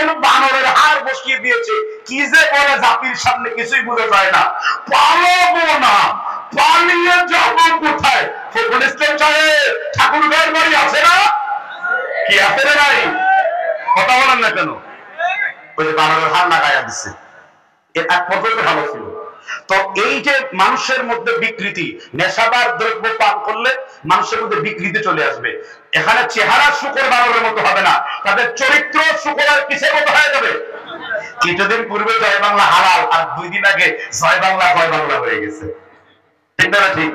যেন বানরের হাড় বসিয়ে দিয়েছে। কি যে বলে জাতির সামনে কিছুই বোঝা যায় না। পালাবো না, পালিয়ে যাবো কোথায়? ফখরুল ইসলাম সাহেব ঠাকুরগাঁয়ের বাড়ি আছে না? কি আছে রে ভাই? কথা বলেন না কেন? ওই যে বানরের হাড় লাগাইয়া দিচ্ছে, এর এক পর্যন্ত ভালো ছিল। তো এই যে মানুষের মধ্যে বিকৃতি, নেশাদার দ্রব্য পান করলে মানুষের মধ্যে বিকৃতি চলে আসবে। এখানে চেহারা শুকর বানরের মতো হবে না, তাদের চরিত্র শুকরের পিছের মতো হয়ে যাবে। কিছুদিন পূর্বে জয় বাংলা হালাল, আর 2 দিন আগে জয় বাংলা হয়ে গেছে। ঠিক না ঠিক?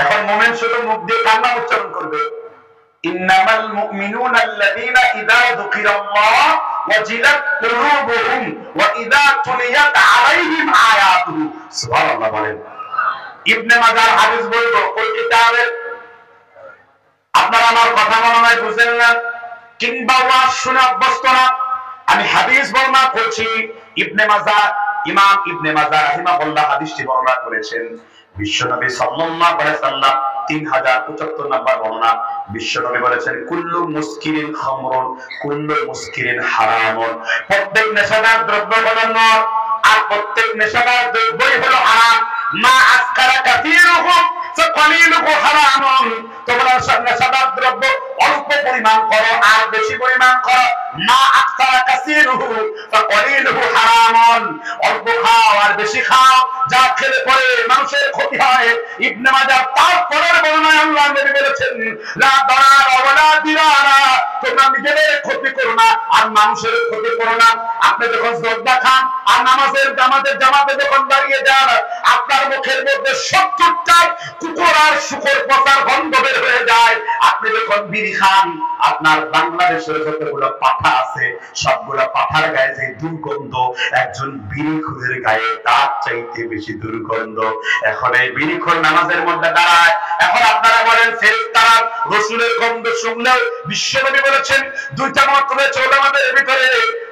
এখন মুমিন শুধু মুখ দিয়ে কান্না উচ্চারণ করবে, ইন্নামাল মুমিনুনা আল্লাযীনা ইযা যুকিরাল্লাহ ওয়াজিলাত কুলুবুহুম ওয়া ইযা তুলিয়াত আলাইহিম আয়াতুহু। সুবহানাল্লাহ বলেন। ইবনে মাজাহ হাদিস বলতো, ওই কিতাবের আপনারা আমার কথা মনে হয় বুঝেন না কিংবা ওয়াজ শুনে অভ্যস্ত না। আমি হাদিস বর্ণনা করছি। ইবনে মাজাহ, ইমাম ইবনে মাজাহ রাহিমাহুল্লাহ হাদিসটি বর্ণনা করেছেন। বিশ্বনবী সাল্লাল্লাহু আলাইহি সাল্লাম 3075 নম্বর বর্ণনা। বিশ্বনবী বলেছেন, কুল্লু মুসকিরিন খামরুন কুল্লু মুসকিরিন হারামুন। প্রত্যেক নেশাদার দ্রব্য হলো মদ, আর প্রত্যেক নেশাদার দ্রব্যই হলো হারাম। মা আসকারা কাসীরুহু ফাকালিলুহু হারামুন। তোমরা নেশাদার দ্রব্য অল্প পরিমাণ করো আর বেশি পরিমাণ করো। মা আসকারা কাসীরুহু ফাকালিলুহু হারামুন। অল্প খাও আর বেশি খাও, যা খেলে পরে মানুষের ক্ষতি হয়। ইবনে মাজাহ তারপরের বর্ণনায় আল্লাহ নবী বলেছেন, লা দারারা ওয়ালা দিরারা। তোমরা নিজেদের ক্ষতি করো না আর মানুষের ক্ষতি করো না। আপনি যখন জর্দা খান আর নামাজের জামাতে যখন দাঁড়িয়ে যান, আপনার মুখের মধ্যে 70টা কুকুর আর শুকর পচার গন্ধ বের হয়ে যায়। আপনি যখন বিড়ি খান, আপনার বাংলাদেশের যতগুলো পাঠা আছে সবগুলো পাঠার গায়ে যে দুর্গন্ধ, একজন বিড়িখোরের গায়ে তার চাইতে বেশি দুর্গন্ধ। এখন এই বিড়িখোর নামাজের মধ্যে দাঁড়ায়, এখন আপনারা বলেন ফেরেশতারা রসুলের গন্ধ শুনলেও বিশ্বনবী বলেছেন 2টা মত রয়েছে ওলামাদের ভিতরে,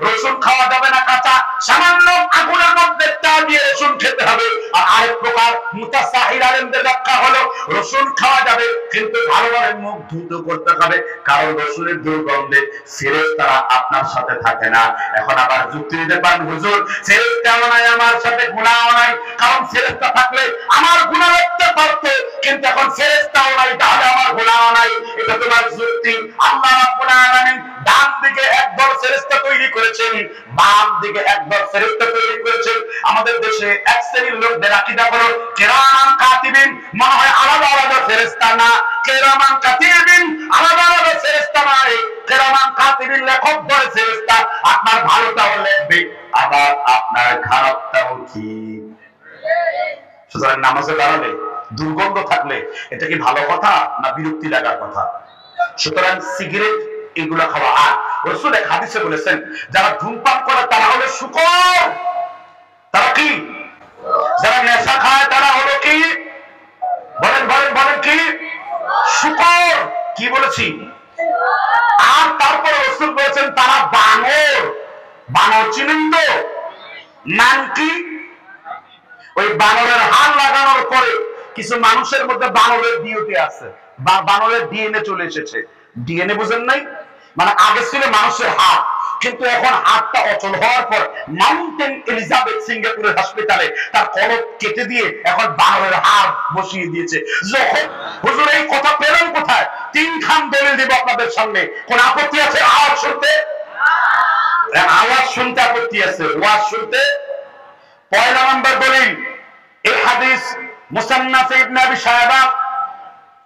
রসুন খাওয়া যাবে না কাঁচা, সামান্য আগুনের মধ্যে তা দিয়ে রসুন খেতে হবে। আর আরেক প্রকার মুতাসাহিল আলেমদের ব্যাখ্যা হলো রসুন খাওয়া যাবে কিন্তু ভালোভাবে মুখ ধুত করতে হবে, কারণ রসুনের দুর্গন্ধে ফেরেশতারা আপনার সাথে থাকে না। এখন আবার যুক্তি দিতে পারেন, হুজুর ফেরেশতাও নাই আমার সাথে, গুনাহও নাই, কারণ ফেরেশতা থাকলে আমার গুনাহ করতে পারতো, কিন্তু এখন ফেরেশতাও নাই তাহলে আমার গুনাহও নাই। এটা তোমার যুক্তি। আল্লাহ রাব্বুল আলামিন ডান দিকে একদল ফেরেশতা তৈরি করেছেন, বাম দিকে একদল ফেরেশতা তৈরি করেছেন। আমাদের দেশে এক শ্রেণীর লোকদের আকীদা হলো কিরামান কাতিবিন, মনে হয় আলাদা আলাদা ফেরেশতা না, কিরামান কাতিবিন আলাদা আলাদা ফেরেশতা নয়, কিরামান কাতিবিন লেখক বলে ফেরেশতা। আপনার ভালোটাও লিখবে আবার আপনার খারাপটাও কি। সুতরাং নামাজে দাঁড়ালে দুর্গন্ধ থাকলে এটা কি ভালো কথা না বিরক্তি লাগার কথা? সুতরাং সিগারেট এগুলা খাওয়া, আর রাসূল এক হাদিসে বলেছেন যারা ধূমপান করে তারা হলো শুকর। তারা কি? যারা নেশা খায় তারা হলো কি? বলেন বলেন বলেন কি? শুকর। কি বলেছি? আর তারপরে রাসূল বলেছেন তারা বানর। বানর চিনেন তো? নাম কি? ওই বানরের হাড় লাগানোর পরে কিছু মানুষের মধ্যে বানরের ডিএনএ আছে, বা বানরের ডিএনএ চলে এসেছে। ডিএনএ বুঝেন নাই? মানে আগে ছিল মানুষের হাড়, কিন্তু এখন হাড়টা অচল হওয়ার পর মাউন্টেন এলিজাবেথ সিঙ্গাপুরের হাসপাতালে তার কলব কেটে দিয়ে এখন বানরের হাড় বসিয়ে দিয়েছে। যখন হুজুর এই কথা পেলেন কোথায়? 3 খান দলিল দিব আপনাদের সামনে। কোন আপত্তি আছে আওয়াজ শুনতে? আওয়াজ শুনতে আপত্তি আছে, ওয়াজ শুনতে? পয়লা নাম্বার দলিল, এই হাদিস মুসান্নাফ ইবনে আবি শায়বা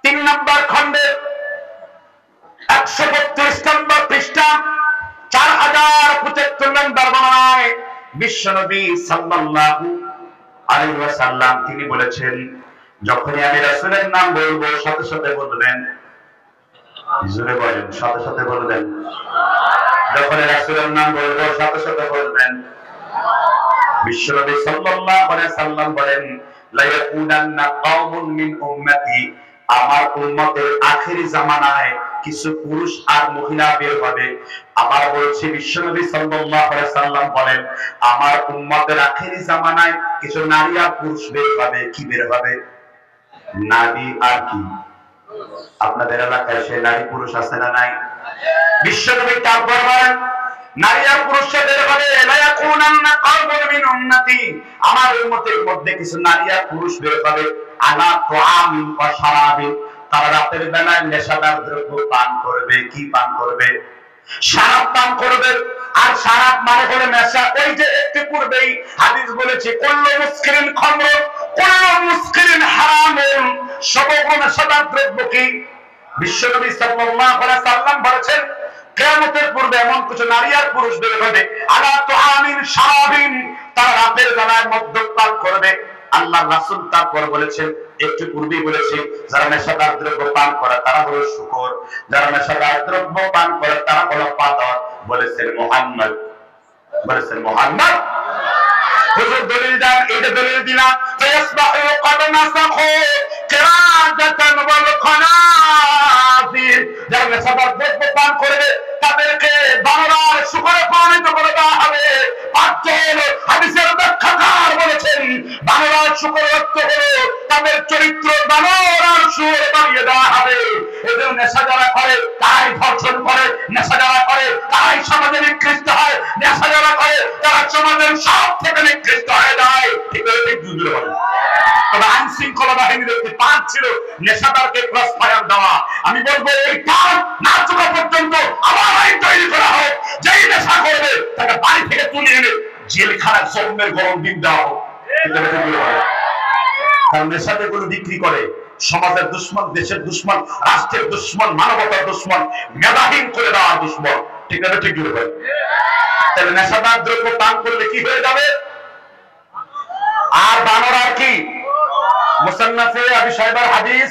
3 নম্বর খণ্ডে 132 নম্বর পৃষ্ঠা 4075 নম্বর বর্ণনায় বিশ্বনবী সাল্লাল্লাহু আলাইহি ওয়াসাল্লাম তিনি বলেছেন, যখনই আমি রাসূলের নাম বলবো সাথে সাথে বলবেন, জোরে বলেন, সাথে সাথে বলবেন, যখনই রাসূলের নাম বলবো সাথে সাথে বলবেন। বিশ্বনবী সাল্লাল্লাহু আলাইহি সাল্লাম বলেন, লা ইয়াকুনান্না কওমুন মিন উম্মতি, আমার উম্মতের আখেরি জামানায় কিছু পুরুষ আর মহিলা বের হবে। আবার বলছি বিশ্বনবী সাল্লাল্লাহু আলাইহি সাল্লাম বলেন, আমার উম্মতের আখেরি জামানায় কিছু নারী আর পুরুষ বের হবে। কি বের হবে? নারী আর কি? আপনাদের এলাকায় সে নারী পুরুষ আছে না নাই? বিশ্বনবী তারপর বলেন, নারী আর পুরুষের বের হবে, লা ইয়াকুনান্না কওমুন মিন উম্মতি, আমার উম্মতের মধ্যে কিছু নারী আর পুরুষ বের হবে, আলা তুআমিন ওয়া শারাবিন, তারা রাতের বেলায় নেশাদার দ্রব্য পান করবে। কি পান করবে? শরাব পান করবে। আর শরাব মানে হলো নেশা। ওই যে একটু পূর্বেই হাদিস বলেছে, কুল্লু মুসকিরিন খামর, কুল্লু মুসকিরিন হারামুন, সমগ্র নেশাদার দ্রব্য কি? বিশ্বনবী সাল্লাল্লাহু আলাইহি সাল্লাম বলেছেন, কিয়ামতের পূর্বে এমন কিছু নারী আর পুরুষ বের হবে, আলা তুআমিন শারাবিন, তারা রাতের বেলায় মদ্যপান করবে। আল্লাহ রাসূল তারপর বলেছেন, একটু পূর্বেই বলেছি, যারা নেশাদার দ্রব্য পান করে তারা হলো শুকর, যারা নেশাদার দ্রব্য পান করে তারা হলো পাদর। বলেছেন মুহাম্মদ, বলেছেন মুহাম্মদ। হুজুর দলিল দেন, এটা দলিল দিলাম, ফায়াসবাহু ক্বাদ নাসাখু কিরাদাতান ওয়াল খানাফির, যারা নেশাদার দ্রব্য পান করবে তাদেরকে বানর শুকরে পরিণত করে দেওয়া হবে। হাদিসের ব্যাখ্যাকার বলেছেন, বানর শুকর অর্থ হলো তাদের চরিত্র বানর আর শুকর বানিয়ে দেওয়া হবে। এদের নেশা যারা করে তারাই ধর্ষণ করে, নেশা যারা করে তারাই সমাজে নিকৃষ্ট হয়, নেশা যারা করে তারা সমাজের সব থেকে নিকৃষ্ট হয়ে যায়। ঠিক আছে, ঠিক বুঝতে পারেন। তবে আইন শৃঙ্খলা বাহিনীর একটি পাঠ ছিল নেশাদারকে ক্রস ফায়ার দেওয়া। আমি বলবো এই পাঠ না চোখা পর্যন্ত আবার আইন তৈরি করা হোক, যেই নেশা করবে তাকে বাড়ি থেকে তুলে এনে জেলখানার জন্মের গরম দিন দেওয়া হোক। কারণ নেশাতে গুলো বিক্রি করে সমাজের দুশ্মন, দেশের দুশ্মন, রাষ্ট্রের দুশ্মন, মানবতার দুশ্মন, মেধাহীন করে দেওয়ার দুশ্মন। ঠিক আছে, ঠিক বলে ভাই। তাহলে নেশাদার দ্রব্য পান করলে কি হয়ে যাবে? আর বানর আর কি? মুসান্নাফে আবি শাইবার হাদিস,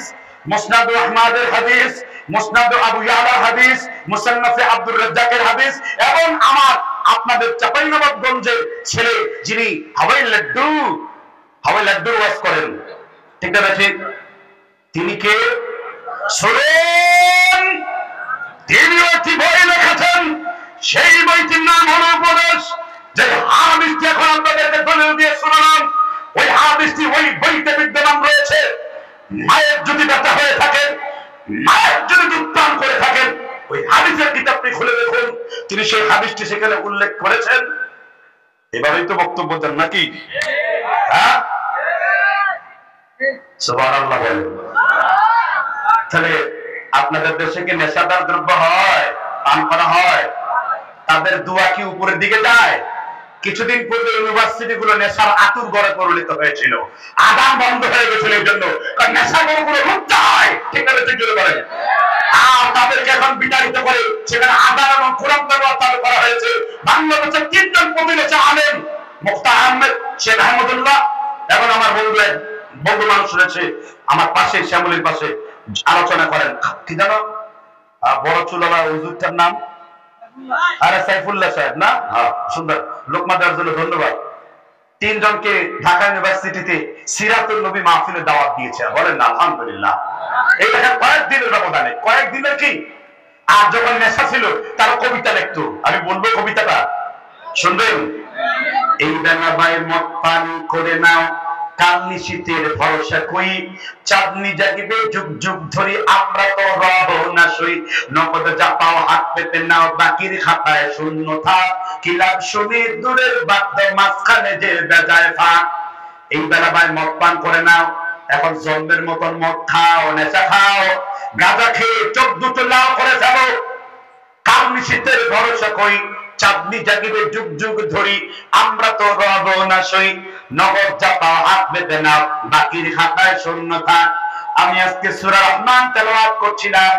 মুসনাদ আহমদের হাদিস, মুসনাদ আবু ইয়ালার হাদিস, মুসান্নাফে আব্দুর রাজ্জাকের হাদিস, এবং আমার আপনাদের চাঁপাইনবাবগঞ্জের ছেলে যিনি হাওয়াই লাড্ডুর ওয়াজ করেন, ঠিক না ঠিক? তিনি কে? শুনুন, তিনি একটি বই লিখেছেন, সেই বইটির নাম হলো উপদেশ। যে হাদিসটি এখন আপনাদেরকে দলিল দিয়ে শোনালাম, ওই হাদিসটি ওই বইতে বিদ্যমান রয়েছে। মায়ের যদি ব্যথা হয়ে থাকে, মায়ের যদি দুধ পান করে থাকেন, ওই হাদিসের কিতাবটি খুলে দেখুন, তিনি সেই হাদিসটি সেখানে উল্লেখ করেছেন। এভাবেই তো বক্তব্য দেন নাকি? হ্যাঁ, সুবহানাল্লাহ বলেন। তাহলে আপনাদের দেশে কি নেশাদার দ্রব্য হয়, পান করা হয়? তাদের দোয়া কি উপরের দিকে যায়? কিছুদিন পূর্বে ইউনিভার্সিটি গুলো নেশার আতুর গড়ে পরিণত হয়েছিল, আদান বন্ধ হয়ে গেছিল এই জন্য, কারণ নেশা গুলো মুক্ত হয়। ঠিক আছে, ঠিক বলেন। আর তাদেরকে এখন বিতাড়িত করে সেখানে আদান এবং কোরআন তেলাওয়াত চালু করা হয়েছে। বাংলাদেশের 3 জন প্রতিবেশী আলেম, মুফতি আহমেদ, শেখ আহমদুল্লাহ, এবং আমার বন্ধু মানুষ রয়েছে আমার পাশে, শ্যামলীর পাশে, আলোচনা করেন। কি জানো বড় চুলালা হুজুরটার নাম? আরে সাইফুল্লাহ সাহেব না? হ্যাঁ, সুন্দর। লোকমা দেওয়ার জন্য ধন্যবাদ। 3 জনকে ঢাকা ইউনিভার্সিটিতে সিরাতুল নবী মাহফিলে দাওয়াত দিয়েছে। বলেন না আলহামদুলিল্লাহ। এই দেখেন কয়েকদিনের ব্যবধানে, কয়েকদিনের কি। আর যখন নেশা ছিল তারা কবিতা লিখতো। আমি বলবো কবিতাটা, শুনবেন? এই বেলা ভাই মদ পান করে নাও, কাল নিশীথের ভরসা কই, চাঁদনি জাগিবে যুগ যুগ ধরি, আমরা তো রব না সই, নগদ যা পাও হাত পেতে নাও, বাকির খাতায় শূন্য থাক, কি লাভ শুনি দূরের বাদ্য, মাঝখানে যে বেজায় ফাঁক। এই বেলা ভাই মদ পান করে নাও, এখন জন্মের মতন মদ খাও, নেশা খাও, গাঁজা খেয়ে চোখ দুটো লাল করে ফেলো, কাল নিশীথের ভরসা কই, চাঁদনি জাগিবে যুগ যুগ ধরি, আমরা তো রব না সই, নগদ যা পাও হাত বেঁধে নাও, বাকির খাতায় শূন্য থাক। আমি আজকে সূরা রহমান তেলাওয়াত করছিলাম।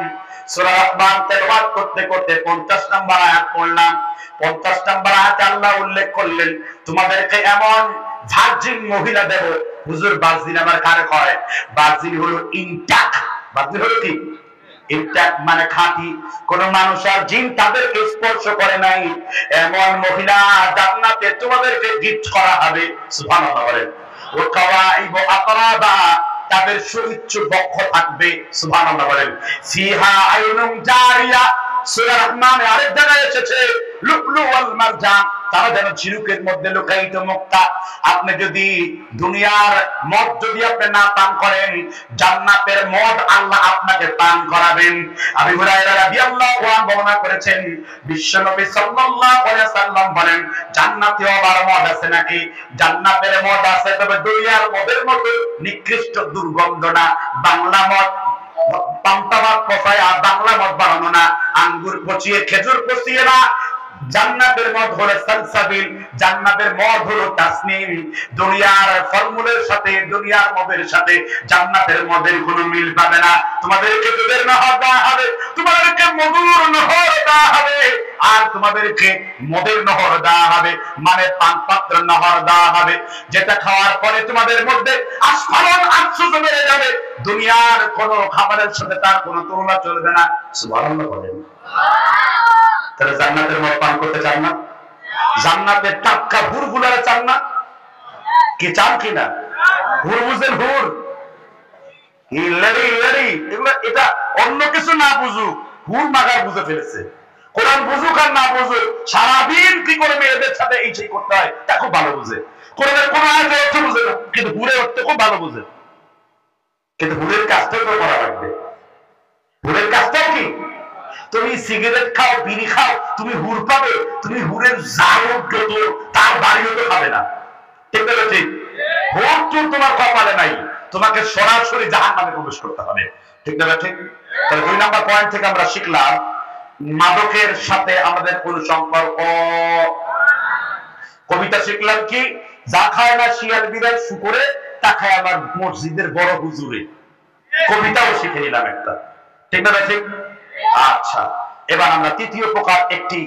সূরা রহমান তেলাওয়াত করতে করতে 50 নম্বর আয়াত পড়লাম। 50 নম্বর আয়াতে আল্লাহ উল্লেখ করলেন, তোমাদেরকে এমন ভার্জিন মহিলা দেব। হুজুর ভার্জিন আবার কারে কয়? ভার্জিন হলো ইনট্যাক্ট। ভার্জিন হলো কি? ইনট্যাক্ট মানে খাঁটি, কোন মানুষ আর জিন তাদেরকে স্পর্শ করে নাই, এমন মহিলা জান্নাতে তোমাদেরকে গিফট করা হবে। সুবহানাল্লাহ বলেন। ও কাওয়াইবু আতরাবা, তাদের সুউচ্চ বক্ষ থাকবে। সুবহানাল্লাহ বলেন। ফিহা আইনুন জারিয়া, সূরা রহমানে আরেক জায়গায় এসেছে লুলু ওয়াল মারজান, তারা যেন ঝিনুকের মধ্যে লুকায়িত মুক্তা। আপনি যদি দুনিয়ার মদ যদি আপনি না পান করেন, জান্নাতের মদ আল্লাহ আপনাকে পান করাবেন। আবু হুরায়রা রাদিয়াল্লাহু আনহু বর্ণনা করেছেন, বিশ্বনবী সাল্লাল্লাহু আলাইহি ওয়াসাল্লাম বলেন, জান্নাতে আবার মদ আছে নাকি? জান্নাতের মদ আছে, তবে দুনিয়ার মদের মতো নিকৃষ্ট দুর্গন্ধ না। বাংলা মদ, পান্তা ভাত পচায় আর বাংলা মদ বানানো না, আঙ্গুর পচিয়ে খেজুর পচিয়ে না। জান্নাতের মদ হলো সালসাবিল, জান্নাতের মদ হলো তাসনিম। দুনিয়ার ফলমূলের সাথে, দুনিয়ার মদের সাথে জান্নাতের মদের কোনো মিল পাবে না। তোমাদেরকে দুধের নহর দেওয়া হবে, তোমাদেরকে মধুর নহর দেওয়া হবে, আর তোমাদেরকে মদের নহর দেওয়া হবে, মানে পান পাত্রের নহর দেওয়া হবে, যেটা খাওয়ার পরে তোমাদের মধ্যে আস্ফালন আফসোস বেড়ে যাবে। দুনিয়ার কোন খাবারের সাথে তার কোনো তুলনা চলবে না। সুবহানাল্লাহ বলেন। তাহলে জান্নাতের মদ পান করতে চান না? জান্নাতের টাটকা হুরগুলারা চান না? কি চান কিনা? হুর বুঝেন? হুর এগুলো, এটা অন্য কিছু না বুঝুক, হুর মাগার বুঝে ফেলেছে। কোরআন বুঝুক আর না বুঝুক, সারাদিন কি করে মেয়েদের সাথে এই সেই করতে হয় তা খুব ভালো বুঝে। কোরআনের কোন আয়াতের অর্থ বুঝে না, কিন্তু হুরের অর্থ খুব ভালো বুঝে। কিন্তু হুরের কাজটাও তো করা লাগবে। হুরের কাজটাও কি? তুমি সিগারেট খাও, বিড়ি খাও, তুমি হুর পাবে, তুমি হুরের জারুক যত তার বাড়িও তো খাবে না। ঠিক না? ঠিক। হুর তো তোমার কপালে নাই, তোমাকে সরাসরি জাহান্নামে প্রবেশ করতে হবে। ঠিক না? ঠিক। তাহলে 2 নাম্বার পয়েন্ট থেকে আমরা শিখলাম মাদকের সাথে আমাদের কোন সম্পর্ক। কবিতা শিখলাম কি? যা খায় না শিয়াল বিড়াল শুকরে, তা খায় আমার মসজিদের বড় হুজুরে। কবিতাও শিখে নিলাম একটা। ঠিক না? ঠিক। আচ্ছা, এবার আমরা তৃতীয় প্রকার একটি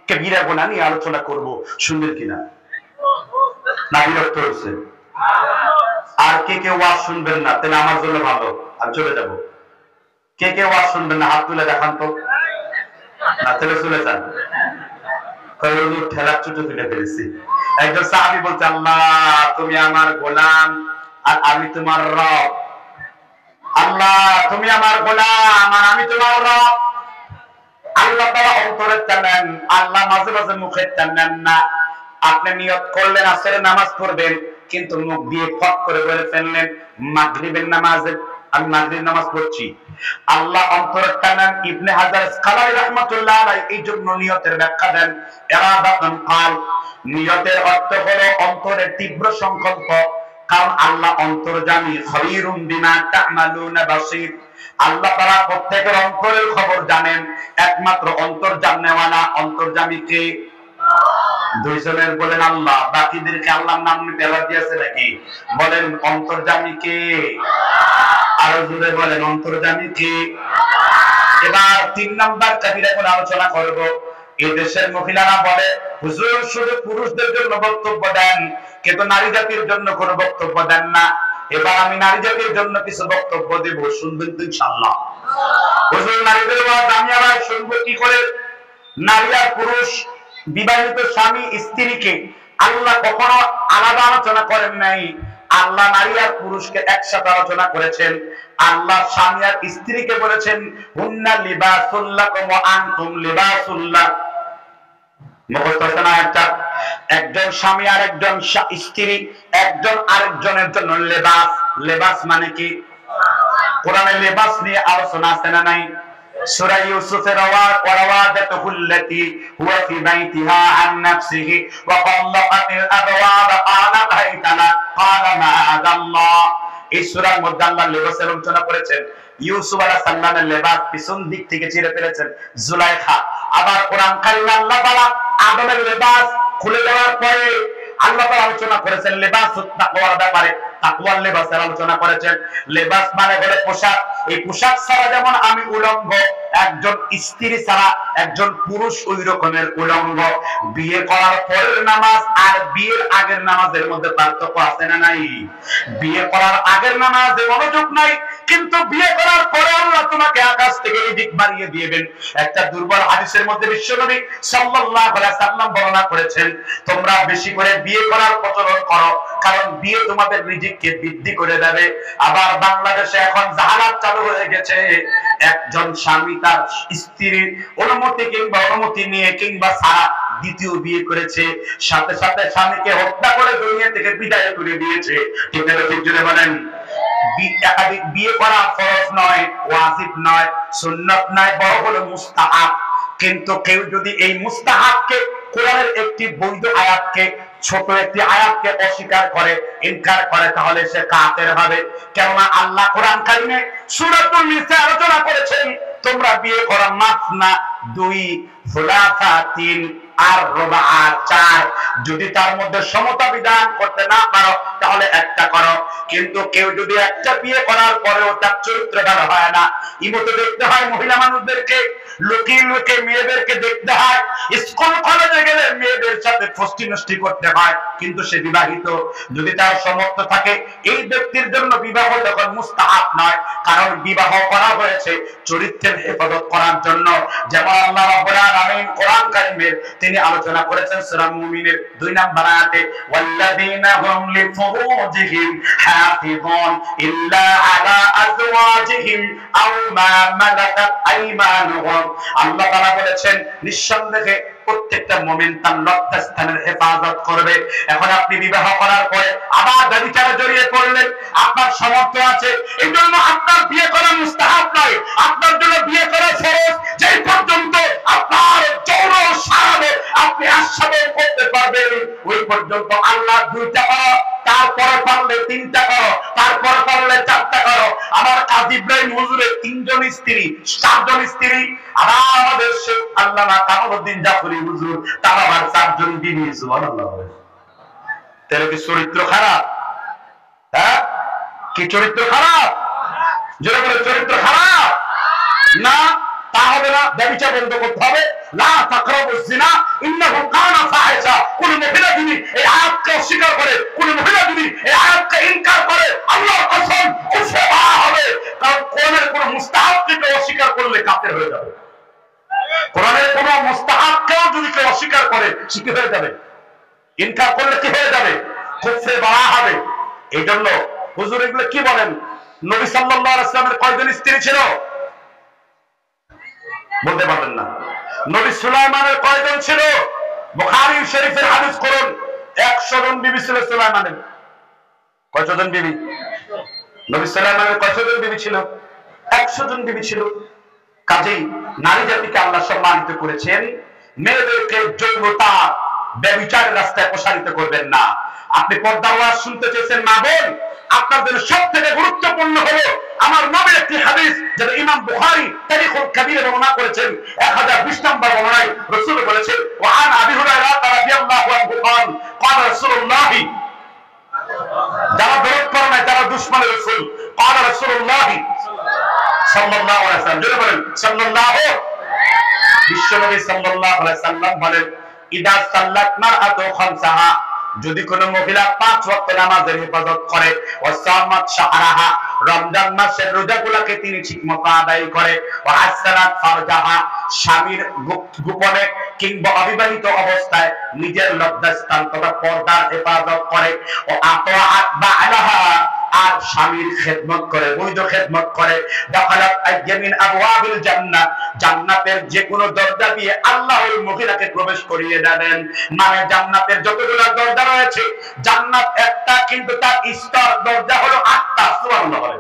কবিরা গুনাহ নিয়ে আলোচনা করব। শুনবেন কিনা? না বিরক্ত হয়েছে? আর কে কে ওয়াজ শুনবেন না? তাহলে আমার জন্য ভালো, আমি চলে যাব। কে কে ওয়াজ শুনবেন না হাত তুলে দেখান তো। না তাহলে চলে যান। ঠেলা চুটো তুলে ফেলেছি। একজন সাহাবী বলতে, আল্লাহ তুমি আমার গোলাম আর আমি তোমার রব। আল্লাহ তুমি আমার গোলাম আর আমি তোমার রব। আল্লাহ তাআলা অন্তরের টানেন, আল্লাহ মাঝে মাঝে মুখের টানেন না। আপনি নিয়ত করলেন আসরের নামাজ পড়বেন, কিন্তু মুখ দিয়ে ফট করে বলে ফেললেন মাগরিবের নামাজে আমি মাগরিব নামাজ পড়ছি। আল্লাহ অন্তরের টানেন। ইবনে হাজার আসকালানী রাহমাতুল্লাহ আলাইহি এই জন্য নিয়তের ব্যাখ্যা দেন, ইরাদাতুন কাল, নিয়তের অর্থ হলো অন্তরের তীব্র সংকল্প। কারণ আল্লাহ অন্তর্যামী, খবীরুম বিমা তা'মালুনা বাসীর। আল্লাহ তাআলা প্রত্যেকের অন্তরের খবর জানেন। একমাত্র অন্তর্জামনেওয়ালা, অন্তর্যামী কে? দুইজনের বলেন আল্লাহ, বাকিদেরকে আল্লাহর নাম নিতে এলার্জি আছে নাকি? বলেন অন্তর্যামী কে? আরো জোরে বলেন অন্তর্যামী কে? এবার 3 নাম্বার কবিরা গুনাহ আলোচনা করব। এই দেশের মহিলারা বলে হুজুর শুধু পুরুষদের জন্য বক্তব্য দেন, কিন্তু নারী জাতির জন্য কোনো বক্তব্য দেন না। এবার আমি নারী জাতির জন্য কিছু বক্তব্য দেব, শুনবেন তো ইনশাআল্লাহ। হুজুর নারীদের ওয়াজ আমি আবার শুনবো কি করে? নারী আর পুরুষ, বিবাহিত স্বামী স্ত্রীকে আল্লাহ কখনো আলাদা আলোচনা করেন নাই। আল্লাহ নারী আর পুরুষকে একসাথে আলোচনা করেছেন। আল্লাহ স্বামী আর স্ত্রীকে বলেছেন হুন্না লিবাসুল লাকুম ওয়া আনতুম লিবাসুল লাহ। মুখস্থ আছে না একটা? একজন স্বামী আর একজন স্ত্রী একজন আরেকজনের জন্য লেবাস। লেবাস মানে কি? কোরআনে লেবাস নিয়ে আলোচনা আছে না নাই? সূরা ইউসুফের ওয়ারাওয়াদাতুল্লাতী হুয়া ফি বাইতিহা আন নাফসিহি ওয়া ক্বাল্লাকাতিল আবওয়াব ক্বালা হাইতালা ক্বালা মাআদাল্লাহ। এই সূরার মধ্যে আল্লাহ লেবাসের আলোচনা করেছেন। ইউসুফ আলাইহিস সালামের লেবাস পিছন দিক থেকে ছিঁড়ে ফেলেছেন জুলাইখা। আবার কোরআন কারিমে আল্লাহ তাআলা আদমের লেবাস খুলে দেওয়ার পরে আল্লাহ তাআলা আলোচনা করেছেন লেবাসুত তাকওয়ার ব্যাপারে। তাকওয়ার লেবাসের আলোচনা করেছেন। লেবাস মানে হলো পোশাক। এই পোশাক ছাড়া যেমন আমি উলঙ্গ, একজন স্ত্রী ছাড়া একজন পুরুষ ওই রকমের উলঙ্গ। বিয়ে করার পরের নামাজ আর বিয়ের আগের নামাজের মধ্যে পার্থক্য আছে না নাই? বিয়ে করার আগের নামাজে মনোযোগ নাই, কিন্তু বিয়ে করার পরে আল্লাহ তোমাকে আকাশ থেকে রিজিক বাড়িয়ে দিবেন। একটা দুর্বল হাদিসের মধ্যে বিশ্বনবী সাল্লাল্লাহু আলাইহি সাল্লাম বর্ণনা করেছেন, তোমরা বেশি করে বিয়ে করার প্রচলন করো, কারণ বিয়ে তোমাদের রিজিককে বৃদ্ধি করে দেবে। আবার বাংলাদেশে এখন জাহালাত চালু হয়ে গেছে। একজন স্বামী তার স্ত্রীর অনুমতি কিংবা অনুমতি নিয়ে কিংবা ছাড়া দ্বিতীয় বিয়ে করেছে, সাথে সাথে স্বামীকে হত্যা করে দুনিয়া থেকে বিদায় করে দিয়েছে। ঠিক না ঠিক জোরে বলেন? একাধিক বিয়ে করা ফরজ নয়, ওয়াজিব নয়, সুন্নাত নয়, বড় হলো মুস্তাহাব। কিন্তু কেউ যদি এই মুস্তাহাবকে, কোরআনের একটি বৈধ আয়াতকে, ছোট একটি আয়াতকে অস্বীকার করে, ইনকার করে, তাহলে সে কাফের হবে। কেননা আল্লাহ কোরআন কারিমে সূরাতুন নিসা আলোচনা করেছেন, তোমরা বিয়ে করো মাসনা 2, সুলাসা 3 আর রুবা 4। যদি তার মধ্যে সমতা বিধান করতে না পারো তাহলে একটা করো। কিন্তু কেউ যদি একটা বিয়ে করার পরেও তার চরিত্র ভালো হয় না, ইমতে দেখতে হয় মহিলা মানুষদেরকে, লোকে লোকে মেয়েদেরকে দেখতে হয়, স্কুল কলেজে গেলে মেয়েদের সাথে ফষ্টি নষ্টি করতে হয়, কিন্তু সে বিবাহিত। যদি তার সমর্থ থাকে, এই ব্যক্তির জন্য বিবাহ যখন মুস্তাহাব নয়, কারণ বিবাহ করা হয়েছে চরিত্রের হেফাজত করার জন্য। যেমন আল্লাহ রাব্বুল আলামিন কোরআন কারীমে তিনি আলোচনা করেছেন সূরা মুমিনের 2 নম্বর আয়াতে, ওয়াল্লাযীনা হুম লিফুরুজিহিম হাফিযুন ইল্লা আলা আজওয়াজিহিম আও মা মালাকাত আইমানুহুম। আল্লাহ তাআলা বলেছেন, নিঃসন্দেহে প্রত্যেকটা মুমিন তার লজ্জাস্থানের হেফাজত করবে। এখন আপনি বিবাহ করার পরে আবার ব্যভিচারে জড়িয়ে পড়লেন, আপনার সামর্থ্য আছে, এই জন্য আপনার বিয়ে করা মুস্তাহাব নয়, আপনার জন্য বিয়ে করা ফরজ। যেই পর্যন্ত আপনার যৌন সারাবে আপনি আস্বাদন করতে পারবেন, ওই পর্যন্ত আল্লাহ 2টা করো, তারপরে পারলে 3টা করো, তারপরে পারলে 4টা করো। আমার কাজী ইব্রাহিম হুজুরের 3 জন স্ত্রী, 4 জন স্ত্রী। আর আমাদের শেখ আল্লামা কামালউদ্দিন জাফরি হুজুর, তার আবার 4 জন বিবি। সুবহানাল্লাহ। তাহলে কি চরিত্র খারাপ? হ্যাঁ, কি চরিত্র খারাপ? যারা বলে চরিত্র খারাপ না, তা হবে না। ব্যভিচার বন্ধ করতে হবে। লা তাকরাবুজ জিনা ইন্নাহু কানা ফাহিশা। কোন মহিলা যদি এই আয়াতকে অস্বীকার করে, কোন মহিলা যদি এই আয়াতকে ইনকার করে, আল্লাহর কসম কুফর হবে। কারণ কোরআনের কোন মুস্তাহাবকে অস্বীকার করলে কাফের হয়ে যাবে। কোরআনের কোন মুস্তাহাবকেও যদি কেউ অস্বীকার করে, সে কি হয়ে যাবে? ইনকার করলে কি হয়ে যাবে? কুফরে বাড়া হবে। এই জন্য হুজুর এগুলো কি বলেন? নবী সাল্লাল্লাহু আলাইহি ওয়াসাল্লামের কয়জন স্ত্রী ছিল? বলতে পারবেন না। নবী সুলাইমানের কয়জন ছিল? বুখারী শরীফের হাদিস করুন, 100 জন বিবি ছিল সুলাইমানের। কয়জন বিবি? নবী সুলাইমানের কয়জন বিবি ছিল? 100 জন বিবি ছিল। কাজেই নারী জাতিকে আল্লাহ সম্মানিত করেছেন, মেয়েদেরকে যৌনতা ব্যভিচারের রাস্তায় প্রসারিত করবেন না। আপনি পর্দার ওয়াজ শুনতে চেয়েছেন, মা বোন, আপনার জন্য সবথেকে গুরুত্বপূর্ণ হলো আমার নবীর একটি হাদিস, যেটা ইমাম বুখারী তারিখুল কাবীরে বর্ণনা করেছেন। 1020 নম্বর বর্ণনায় রাসূল বলেছেন, ওয়া আন আবি হুরায়রা রাদিয়াল্লাহু আনহু قال قال رسول الله, যারা দরদ করে না তারা দুশমনের রাসূল। قال رسول الله সাল্লাল্লাহু আলাইহি ওয়াসাল্লাম, জোরে বলেন সাল্লাল্লাহু। বিশ্বনবী সাল্লাল্লাহু আলাইহি সাল্লাম বলেন, ইদা সাল্লাত মারআতু খামসাহা, যদি কোন মহিলা 5 ওয়াক্ত নামাজের হেফাজত করে, ওয়াসামাত শাহরাহা, রমজান মাসের রোজাগুলোকে তিনি ঠিকমতো আদায় করে, ওয়া হাসানাত ফারজাহা, স্বামীর গোপনে কিংবা অবিবাহিত অবস্থায় নিজের লজ্জাস্থান তথা পর্দার হেফাজত করে, ও আতাআত বা'লাহা, আর স্বামীর খেদমত করে, বৈধ খেদমত করে, দাখালাত আইয়ামিন আবওয়াবিল জান্নাহ, জান্নাতের যে কোনো দরজা দিয়ে আল্লাহ ওই মহিলাকে প্রবেশ করিয়ে দেন। মানে জান্নাতের যতগুলো দরজা রয়েছে, জান্নাত একটা, কিন্তু তার স্তর দরজা হলো 8টা। সুবহানাল্লাহ।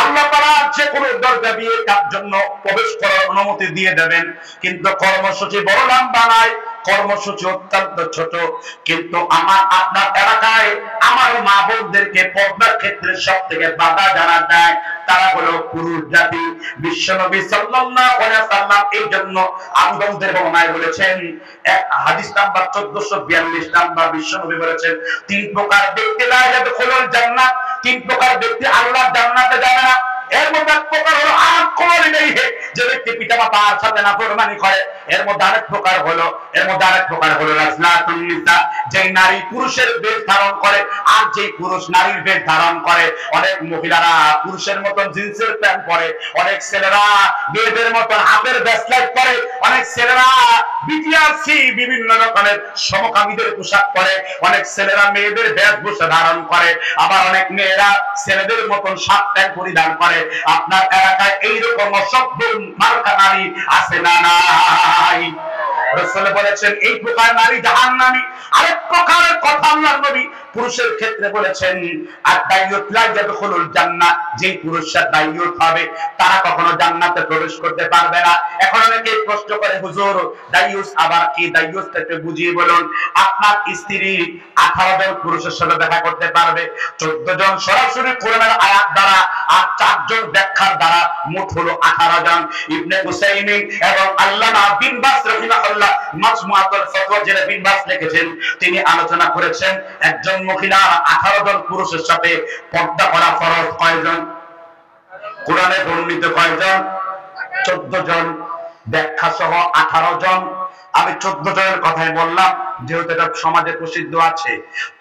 আল্লাহ তাআলা যে কোনো দরজা দিয়ে তার জন্য প্রবেশ করার অনুমতি দিয়ে দেবেন, কিন্তু কর্মসূচি বড় লম্বা নয়, কর্মসূচি অত্যন্ত ছোট। কিন্তু আমার আপনার এলাকায় আমার মা বোনদেরকে পর্দার ক্ষেত্রে সব থেকে বাধা জানা যায়, তারা হলো পুরুষ জাতি। বিশ্বনবী সাল্লাল্লাহু আলাইহি ওয়াসাল্লাম এই জন্য আবু দাউদের বর্ণনায় বলেছেন, হাদিস নাম্বার 1442 নাম্বার, বিশ্বনবী বলেছেন, 3 প্রকার ব্যক্তি লা ইয়াদখুলুল জান্নাত, 3 প্রকার ব্যক্তি আল্লাহর জান্নাতে যাবে না। এর মধ্যে এক প্রকার হলো আকল নেই, যে ব্যক্তি পিতামাতার সাথে নাফরমানি করে। এর মধ্যে আরেক প্রকার হলো রাজলাতুন নিসা, যে নারী পুরুষের বেশ ধারণ করে, আর যে পুরুষ নারীর বেশ ধারণ করে। অনেক মহিলারা পুরুষের মতন জিন্সের প্যান্ট পরে, অনেক ছেলেরা মেয়েদের মতন হাতের ব্রেসলেট পরে, অনেক ছেলেরা বিটিআরসি বিভিন্ন রকমের সমকামীদের পোশাক পরে, অনেক ছেলেরা মেয়েদের বেশভূষা ধারণ করে, আবার অনেক মেয়েরা ছেলেদের মতন শার্ট প্যান্ট পরিধান করে। আপনার এলাকায় এইরকম অসভ্য মার্কা নারী আছে না নাই? রাসূল বলেছেন এই প্রকার নারী জাহান্নামী। আরেক প্রকারের কথা আল্লাহর নবী পুরুষের ক্ষেত্রে বলেছেন, আদ-দাইয়ুত লা ইয়াদখুলুল জান্নাহ, যে পুরুষরা দাইয়ুত হবে তারা কখনো জান্নাতে প্রবেশ করতে পারবে না। এখন অনেকে প্রশ্ন করে, হুজুর দাইয়ুস আবার কি? দাইয়ুসটা একটু বুঝিয়ে বলুন। আপনার স্ত্রী 18 জন পুরুষের সাথে দেখা করতে পারবে, 14 জন সরাসরি কোরআনের আয়াত দ্বারা আর 4 জন ব্যাখ্যার দ্বারা, মোট হলো 18 জন। ইবনে উসাইমিন এবং আল্লামা বিন বাস রাহিমাহুল্লাহ মাজমুআতুল ফাতওয়া যেটা বিন বাস লিখেছেন, তিনি আলোচনা করেছেন একজন মহিলা 18 জন পুরুষের সাথে পর্দা করা ফরজ কয়জন? কোরআনে বর্ণিত কয়জন? 14 জন, ব্যাখ্যা সহ 18 জন। আমি 14 জনের কথাই বললাম যেহেতু এটা সমাজে প্রসিদ্ধ আছে।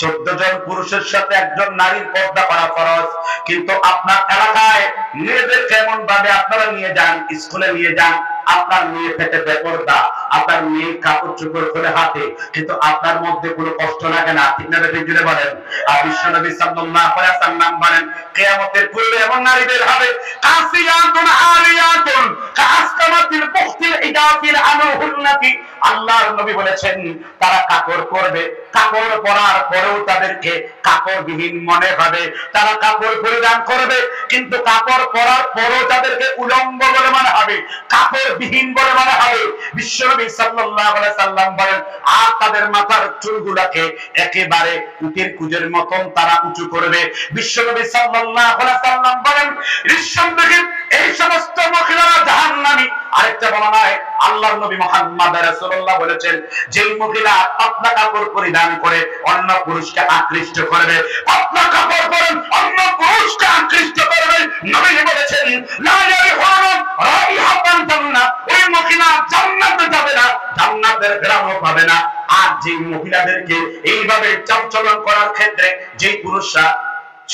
14 জন পুরুষের সাথে একজন নারীর পর্দা করা ফরজ। কিন্তু আপনার এলাকায় মেয়েদের কেমন ভাবে আপনারা নিয়ে যান, স্কুলে নিয়ে যান, আপনার মেয়ে পেটে বেপরদা, আপনার মেয়ে কাপড় চোপড় করে হাতে, কিন্তু আপনার মধ্যে কোনো কষ্ট লাগে না, ঠিক না? জুড়ে বলেন। আর বিশ্বনবী সাল্লাল্লাহু আলাইহি ওয়াসাল্লাম বলেন, কিয়ামতের পূর্বে এমন নারী বের হবে, কাসিয়াতুন আরিয়াতুন কাসকামাতিল বুখতিল ইদাফিল আনহুন্নাতি। আল্লাহর নবী বলেছেন তারা কাপড় পরবে, কাপড় পরার পরেও তাদেরকে কাপড়বিহীন মনে হবে। তারা কাপড় পরিধান করবে কিন্তু কাপড় পরার পরেও তাদেরকে উলঙ্গ বলে মনে হবে, কাপড়বিহীন বলে মনে হবে। বিশ্বনবী সাল্লাল্লাহু আলাইহি সাল্লাম বলেন, আর তাদের মাথার চুলগুলোকে একেবারে উটের কুজের মতন তারা উঁচু করবে। বিশ্বনবী সাল্লাল্লাহু আলাইহি সাল্লাম বলেন, নিঃসন্দেহে এই সমস্ত মহিলারা জাহান্নামী। আরেকটা বর্ণনায় আল্লাহর নবী মুহাম্মদ রাসূলুল্লাহ বলেছেন, যে মহিলা পাতলা কাপড় পরিধান করে অন্য পুরুষকে আকৃষ্ট করবে, পাতলা কাপড় পরেন অন্য পুরুষকে আকৃষ্ট করবে, নবী বলেছেন লা ইয়ারহুম রাইহাতান জান্নাহ, ওই মহিলা জান্নাতে যাবে না, জান্নাতের ঘ্রাণও পাবে না। আর যে মহিলাদেরকে এইভাবে চালচলন করার ক্ষেত্রে যে পুরুষরা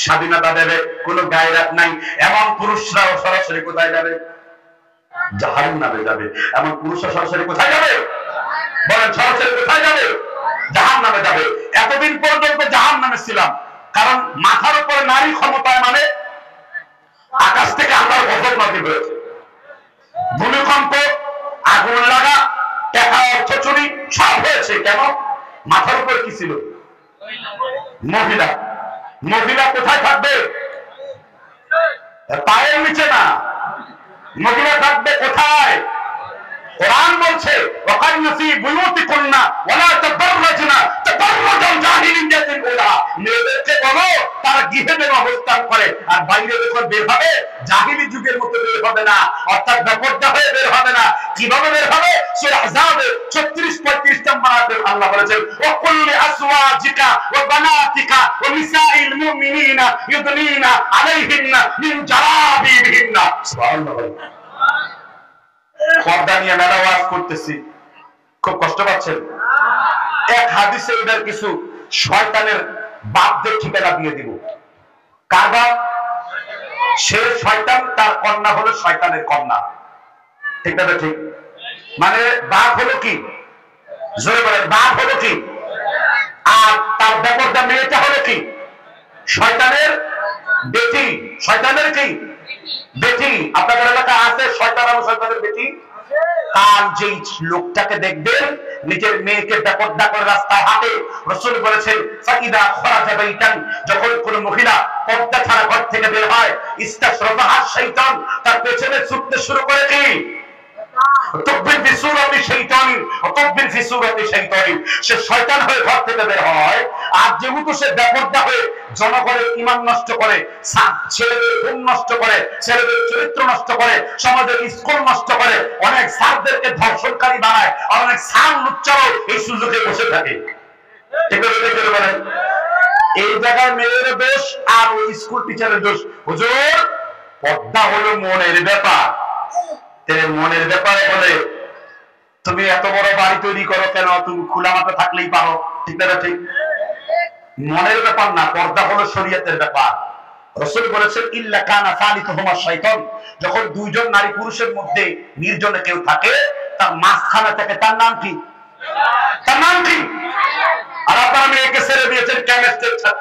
স্বাধীনতা দেবে, কোনো গায়রাত নাই, এমন পুরুষরাও সরাসরি কোথায় যাবে? জাহান্নামে যাবে। এমন পুরুষরা সরাসরি কোথায় যাবে? বলেন, সরাসরি কোথায় যাবে? জাহান্নামে যাবে। এতদিন পর্যন্ত জাহান্নামে ছিলাম, কারণ মাথার উপরে নারী ক্ষমতায় মানে আকাশ থেকে আল্লাহর গজব নাযিল হয়েছে, ভূমিকম্প, আগুন লাগা, টাকা অর্থ চুরি সব হয়েছে। কেন? মাথার উপরে কি ছিল? মহিলা। মহিলা কোথায় থাকবে? পায়ের নিচে না, মহিলা থাকবে কোথায়? কোরআন বলছে, ওয়াকান্না ফি বুয়ুতিকুন্না ওয়ালা তাবাররাজনা তাবাররাজাল জাহিলিয়াতিল উলা। মেয়েদেরকে বলো তারা গৃহে অবস্থান করে, আর বাইরে যখন বের হবে জাহিলি যুগের মতো বের হবে না, অর্থাৎ বেপরদা হয়ে বের হবে না। কিভাবে বের হবে? সূরা আহজাবে 36-35 নম্বর আয়াতে আল্লাহ বলেছেন, ওয়া কুল্লি আসওয়াজিকা ওয়া বানাতিকা ওয়া নিসাইল মুমিনিনা ইউদনিনা আলাইহিন্না মিন জালাবিবিহিন্না। সুবহানাল্লাহ। পর্দা নিয়ে মেলা ওয়াজ করতেছি, খুব কষ্ট পাচ্ছেন? এক হাদিসে এদের কিছু শয়তানের বাপদের ঠিকানা দিয়ে দিব। কার বাপ? সে শয়তান, তার কন্যা হলো শয়তানের কন্যা। ঠিক না? ঠিক। মানে বাপ হলো কি? জোরে বলেন, বাপ হলো কি? আর তার বেপরদা মেয়েটা হলো কি? শয়তানের বেটি। শয়তানের কি? বেটি। আপনাদের এলাকা আছে শয়তান এবং শয়তানের বেটি? কাল যেই লোকটাকে দেখবেন নিজের মেয়েকে বেপরদা করে রাস্তায় হাঁটে, রাসূল বলেছেন ফাইদা খরাজা বাইতান, যখন কোন মহিলা পর্দা ছাড়া ঘর থেকে বের হয়, ইস্তাশরাফাহা শয়তান, তার পেছনে ছুটতে শুরু করে কি? তুকবির ফি সূরাতি শাইতানি ওয়া তুকবির ফি সূরাতি শাইতানি। সে শয়তান হয়ে ঘর থেকে বের হয়। আর যেহেতু সে বেপরদা হয়ে জনগণের ঈমান নষ্ট করে, ছেলেদের ঘুম নষ্ট করে, ছেলেদের চরিত্র নষ্ট করে, সমাজের স্কুল নষ্ট করে, অনেক স্যারদেরকে ধর্ষণকারী বানায়, আর অনেক স্যার লুচ্চারও এই সুযোগে বসে থাকে। ঠিক আছে বলেন? এই জায়গায় মেয়ের দোষ আর ওই স্কুল টিচারের দোষ। হুজুর, পর্দা হলো মনের ব্যাপার। মনের ব্যাপারে বলে তুমি এত বড় বাড়ি তৈরি করো কেন? তুমি খোলা মাঠে থাকলেই পারো। ঠিক না? ঠিক। মনের ব্যাপার না, পর্দা হলো শরীয়তের ব্যাপার। রাসূল বলেছেন ইল্লা কানা সালিতুহুমা শাইতান, যখন দুইজন নারী পুরুষের মধ্যে নির্জনে কেউ থাকে, তার মাঝখানে থাকে, তার নাম কি? তার নাম কি? আর আপনারা মেয়েকে ছেড়ে দিয়েছেন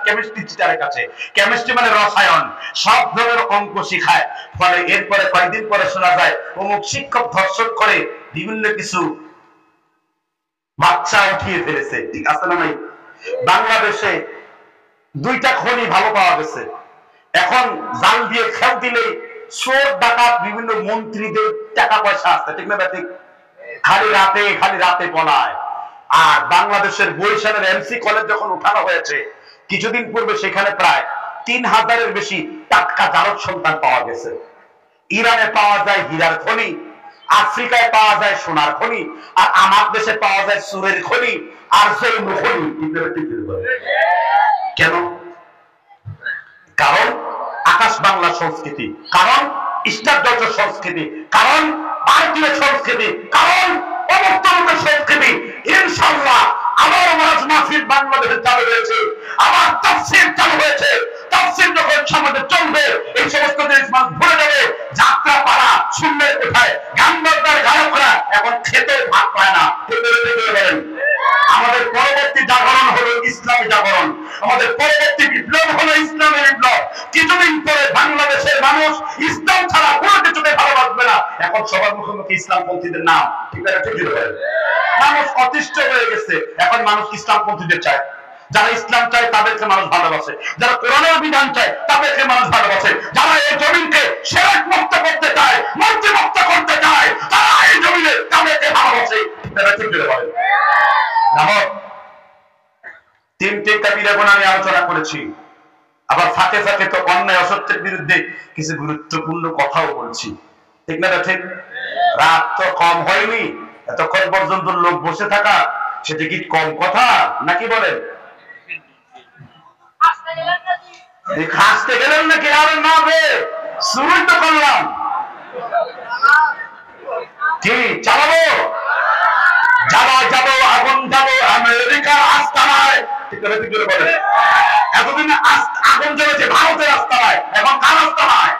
কেমিস্ট্রি টিচারের কাছে। কেমিস্ট্রি মানে রসায়ন, সব ধরনের অঙ্ক শিখায়। ফলে এরপরে কয়েকদিন পরে শোনা যায় অমুক শিক্ষক ধর্ষণ করে বিভিন্ন কিছু বাচ্চা উঠিয়ে ফেলেছে, ঠিক আছে না নাই? বাংলাদেশে 2টা খনি ভালো পাওয়া গেছে, এখন জাল দিয়ে খেল দিলেই চোর ডাকাত বিভিন্ন মন্ত্রীদের টাকা পয়সা আছে, ঠিক না ঠিক? খালি রাতে পলায়। আর বাংলাদেশের বরিশালের এমসি কলেজ যখন উঠানো হয়েছে কিছুদিন পূর্বে, সেখানে প্রায় 3000-এর বেশি টাটকা জারদ সন্তান পাওয়া গেছে। ইরানে পাওয়া যায় হীরার খনি, আফ্রিকায় পাওয়া যায় সোনার খনি, আর আমার দেশে পাওয়া যায় সুরের খনি আর জৈন খনি। কেন? কারণ আকাশ বাংলা সংস্কৃতি, কারণ স্টারডল্ট সংস্কৃতি, কারণ ভারতীয় সংস্কৃতি, কারণ অমুক্ত সংস্কৃতি। ইনশাআল্লাহ আমার ওয়াজ মাহফিল বাংলাদেশে চালু হয়েছে, আমার তাফসীর চালু হয়েছে। তাফসীর যখন সমাজে চলবে এই সমস্ত জিনিস মানুষ ভুলে যাবে। যাত্রা পাড়া শূন্যের কোঠায় গান বাজনার গায়করা এখন খেতে ভাত পায় না। আমাদের পরবর্তী জাগরণ হলো ইসলামী জাগরণ, আমাদের পরবর্তী বিপ্লব হলো ইসলামী বিপ্লব। কিছুদিন পরে বাংলাদেশের মানুষ ইসলাম ছাড়া কোনো কিছুকে ভালোবাসবে না। এখন সবার মুখোমুখি ইসলামপন্থীদের নাম, ঠিক আছে? ঠিক আছে, মানুষ অতিষ্ঠ হয়ে গেছে। এখন মানুষ ইসলামপন্থীদের চায়, যারা ইসলাম চায় তাদেরকে মানুষ ভালোবাসে, যারা কোরআনের বিধান চায় তাদেরকে মানুষ ভালোবাসে, যারা এই জমিনকে শিরক মুক্ত করতে চায়, মূর্তি মুক্ত করতে চায়, তারা এই জমিনে তাদেরকে ভালোবাসে। ঠিক বলে দেখো, 3টি কবিরা গুনাহ নিয়ে আলোচনা করেছি, আবার ফাঁকে ফাঁকে তো অন্যায় অসত্যের বিরুদ্ধে কিছু গুরুত্বপূর্ণ কথাও বলছি, ঠিক না ঠিক? রাত তো কম হয়নি, এতক্ষণ পর্যন্ত লোক বসে থাকা সেটা কি কম কথা নাকি বলেন? হাসতে গেলেন নাকি? আর না বে, শুরুই তো করলাম, কি চালাবো? যাবো আগুন যাবো আমেরিকার আস্তানায়, ঠিক আছে? ঠিক বলে এতদিন আগুন জ্বলেছে ভারতের আস্তানায়, এখন কার আস্তানায়?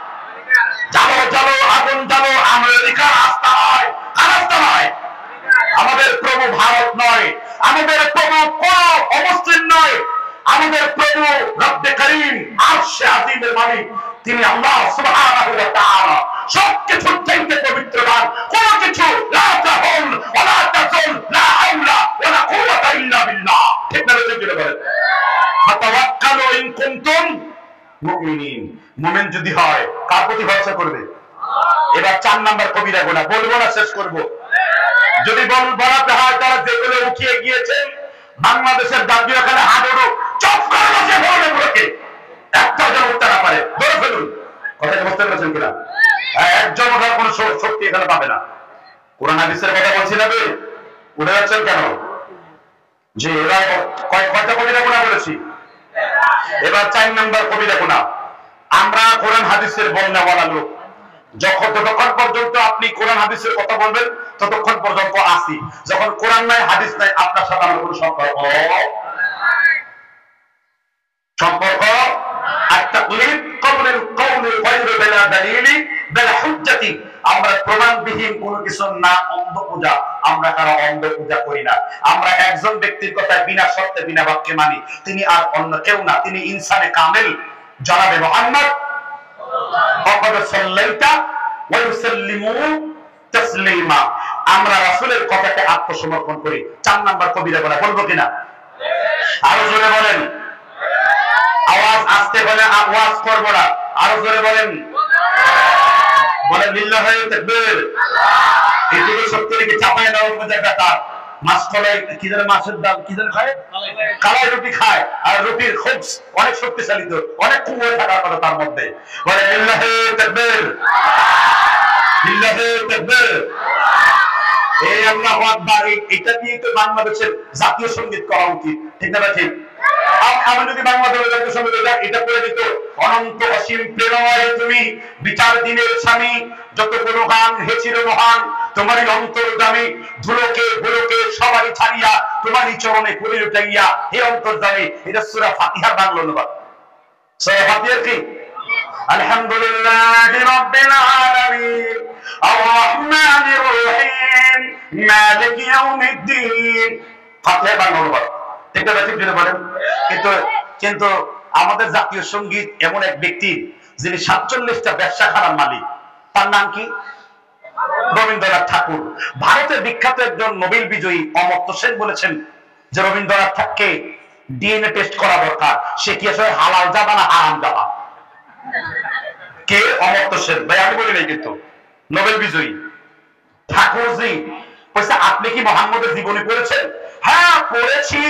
যাবো আগুন যাবো আমেরিকার আস্তানায়, কার আস্তানায়? আমাদের প্রভু ভারত নয়, আমাদের প্রভু কোন অমুসলিম নয়, আমাদের প্রভু রব্বে করিম আরশে আজিমের মালিক, তিনি আল্লাহ সুবহানাহু ওয়া তাআলা। সবকিছু থেকে পবিত্রবান, কোন কিছু লা তাহুল ওয়া লা তাজুল, লা হাওলা ওয়া লা কুওয়াতা ইল্লা বিল্লাহ, ঠিক না? ঠিক বলেন ফাতাওয়াক্কালু ইন কুনতুম মুমিনিন। মুমিন যদি হয় কার প্রতি ভরসা করবে? এবার 4 নাম্বার কবিরা গুনাহ বলবো না, শেষ করব। যদি বলাতে হয় তারা যেগুলো উঠিয়ে গিয়েছেন বাংলাদেশের জাতীয় খেলা হাডুডু চপ করে বসে বলবে, একটা জন উঠতে না পারে ধরে ফেলুন। কথাটা বুঝতে পেরেছেন কিনা? একজন ওঠার কোনো শক্তি এখানে পাবে না। কোরআন হাদিসের কথা বলছি না, উঠে যাচ্ছেন কেন? যে এরা কয়টা কবিরা গুনাহ বলেছি, এবার 4 নাম্বার কবিরা গুনাহ। আমরা কোরআন হাদিসের বর্ণনাওয়ালা লোক, যতক্ষণ পর্যন্ত আপনি কোরআন হাদিসের কথা বলবেন ততক্ষণ পর্যন্ত আসি। যখন কোরআন নাই হাদিস নাই, আপনার সাথে আমার কোনো সম্পর্ক আমরা প্রমাণবিহীন কোন কিছু না অন্ধ পূজা, আমরা কারো অন্ধ পূজা করি না। আমরা একজন ব্যক্তির কথা বিনা শর্তে বিনা বাক্যে মানি, তিনি আর অন্য কেউ না, তিনি ইনসানে কামেল জনাবে মুহাম্মদ আমরা রাসূলের কথাকে আত্মসমর্পণ করি। 4 নাম্বার কবিরা গুনাহ বলবো কিনা? আরো জোরে বলেন, আওয়াজ আসতে বলে আওয়াজ করব না, আরো জোরে বলেন, বলেন লিল্লাহি তাকবীর। এইটুকু সত্যি নাকি চাপায় নাও জায়গাটা মাছ কলাই কি জানে, মাছের ডাল কি জানে খায়, কালাই রুটি খায়, আর রুটির খুব অনেক শক্তিশালী, তো অনেক কুয়া থাকার কথা তার মধ্যে। বলে লিল্লাহি তাকবীর, লিল্লাহি তাকবীর। এই আল্লাহু আকবার, এটা দিয়ে তো বাংলাদেশের জাতীয় সঙ্গীত করা উচিত, ঠিক না ঠিক? আমি যদি বাংলাদেশের জাতীয় সঙ্গীত এটা করে দিত, অনন্ত অসীম প্রেমময় তুমি বিচার দিনের স্বামী, যত কোনো গান হেছিল মহান তোমারই অন্তর্যামী, ধুলোকে ভুলোকে সবারই ছাড়িয়া তোমারই চরণে পড়ে উঠাইয়া হে অন্তর্যামী। এটা সূরা ফাতিহার বাংলা অনুবাদ। সূরা ফাতিহার কি? আলহামদুলিল্লাহি রাব্বিল আলামিন আর রহমানির রহিম মালিকি ইয়াউমিদ্দিন। ফাতিহার বাংলা অনুবাদ, ঠিক আছে? ঠিক বলেন। কিন্তু আমাদের জাতীয় সঙ্গীত এমন এক ব্যক্তি যিনি 47টা ব্যবসাখানার মালিক, তার নাম কি? রবীন্দ্রনাথ ঠাকুর। ভারতের বিখ্যাত একজন নোবেল বিজয়ী অমর্ত্য সেন বলেছেন যে রবীন্দ্রনাথ ঠাকুরকে ডিএনএ টেস্ট করা দরকার। সে কি আসলে হালাল জাবা না হারাম জাবা? কে? অমর্ত্য সেন। ভাই আমি বলি নাই কিন্তু, নোবেল বিজয়ী ঠাকুরজি বলছে আপনি কি মোহাম্মদের জীবনী পড়েছেন? হ্যাঁ পড়েছি,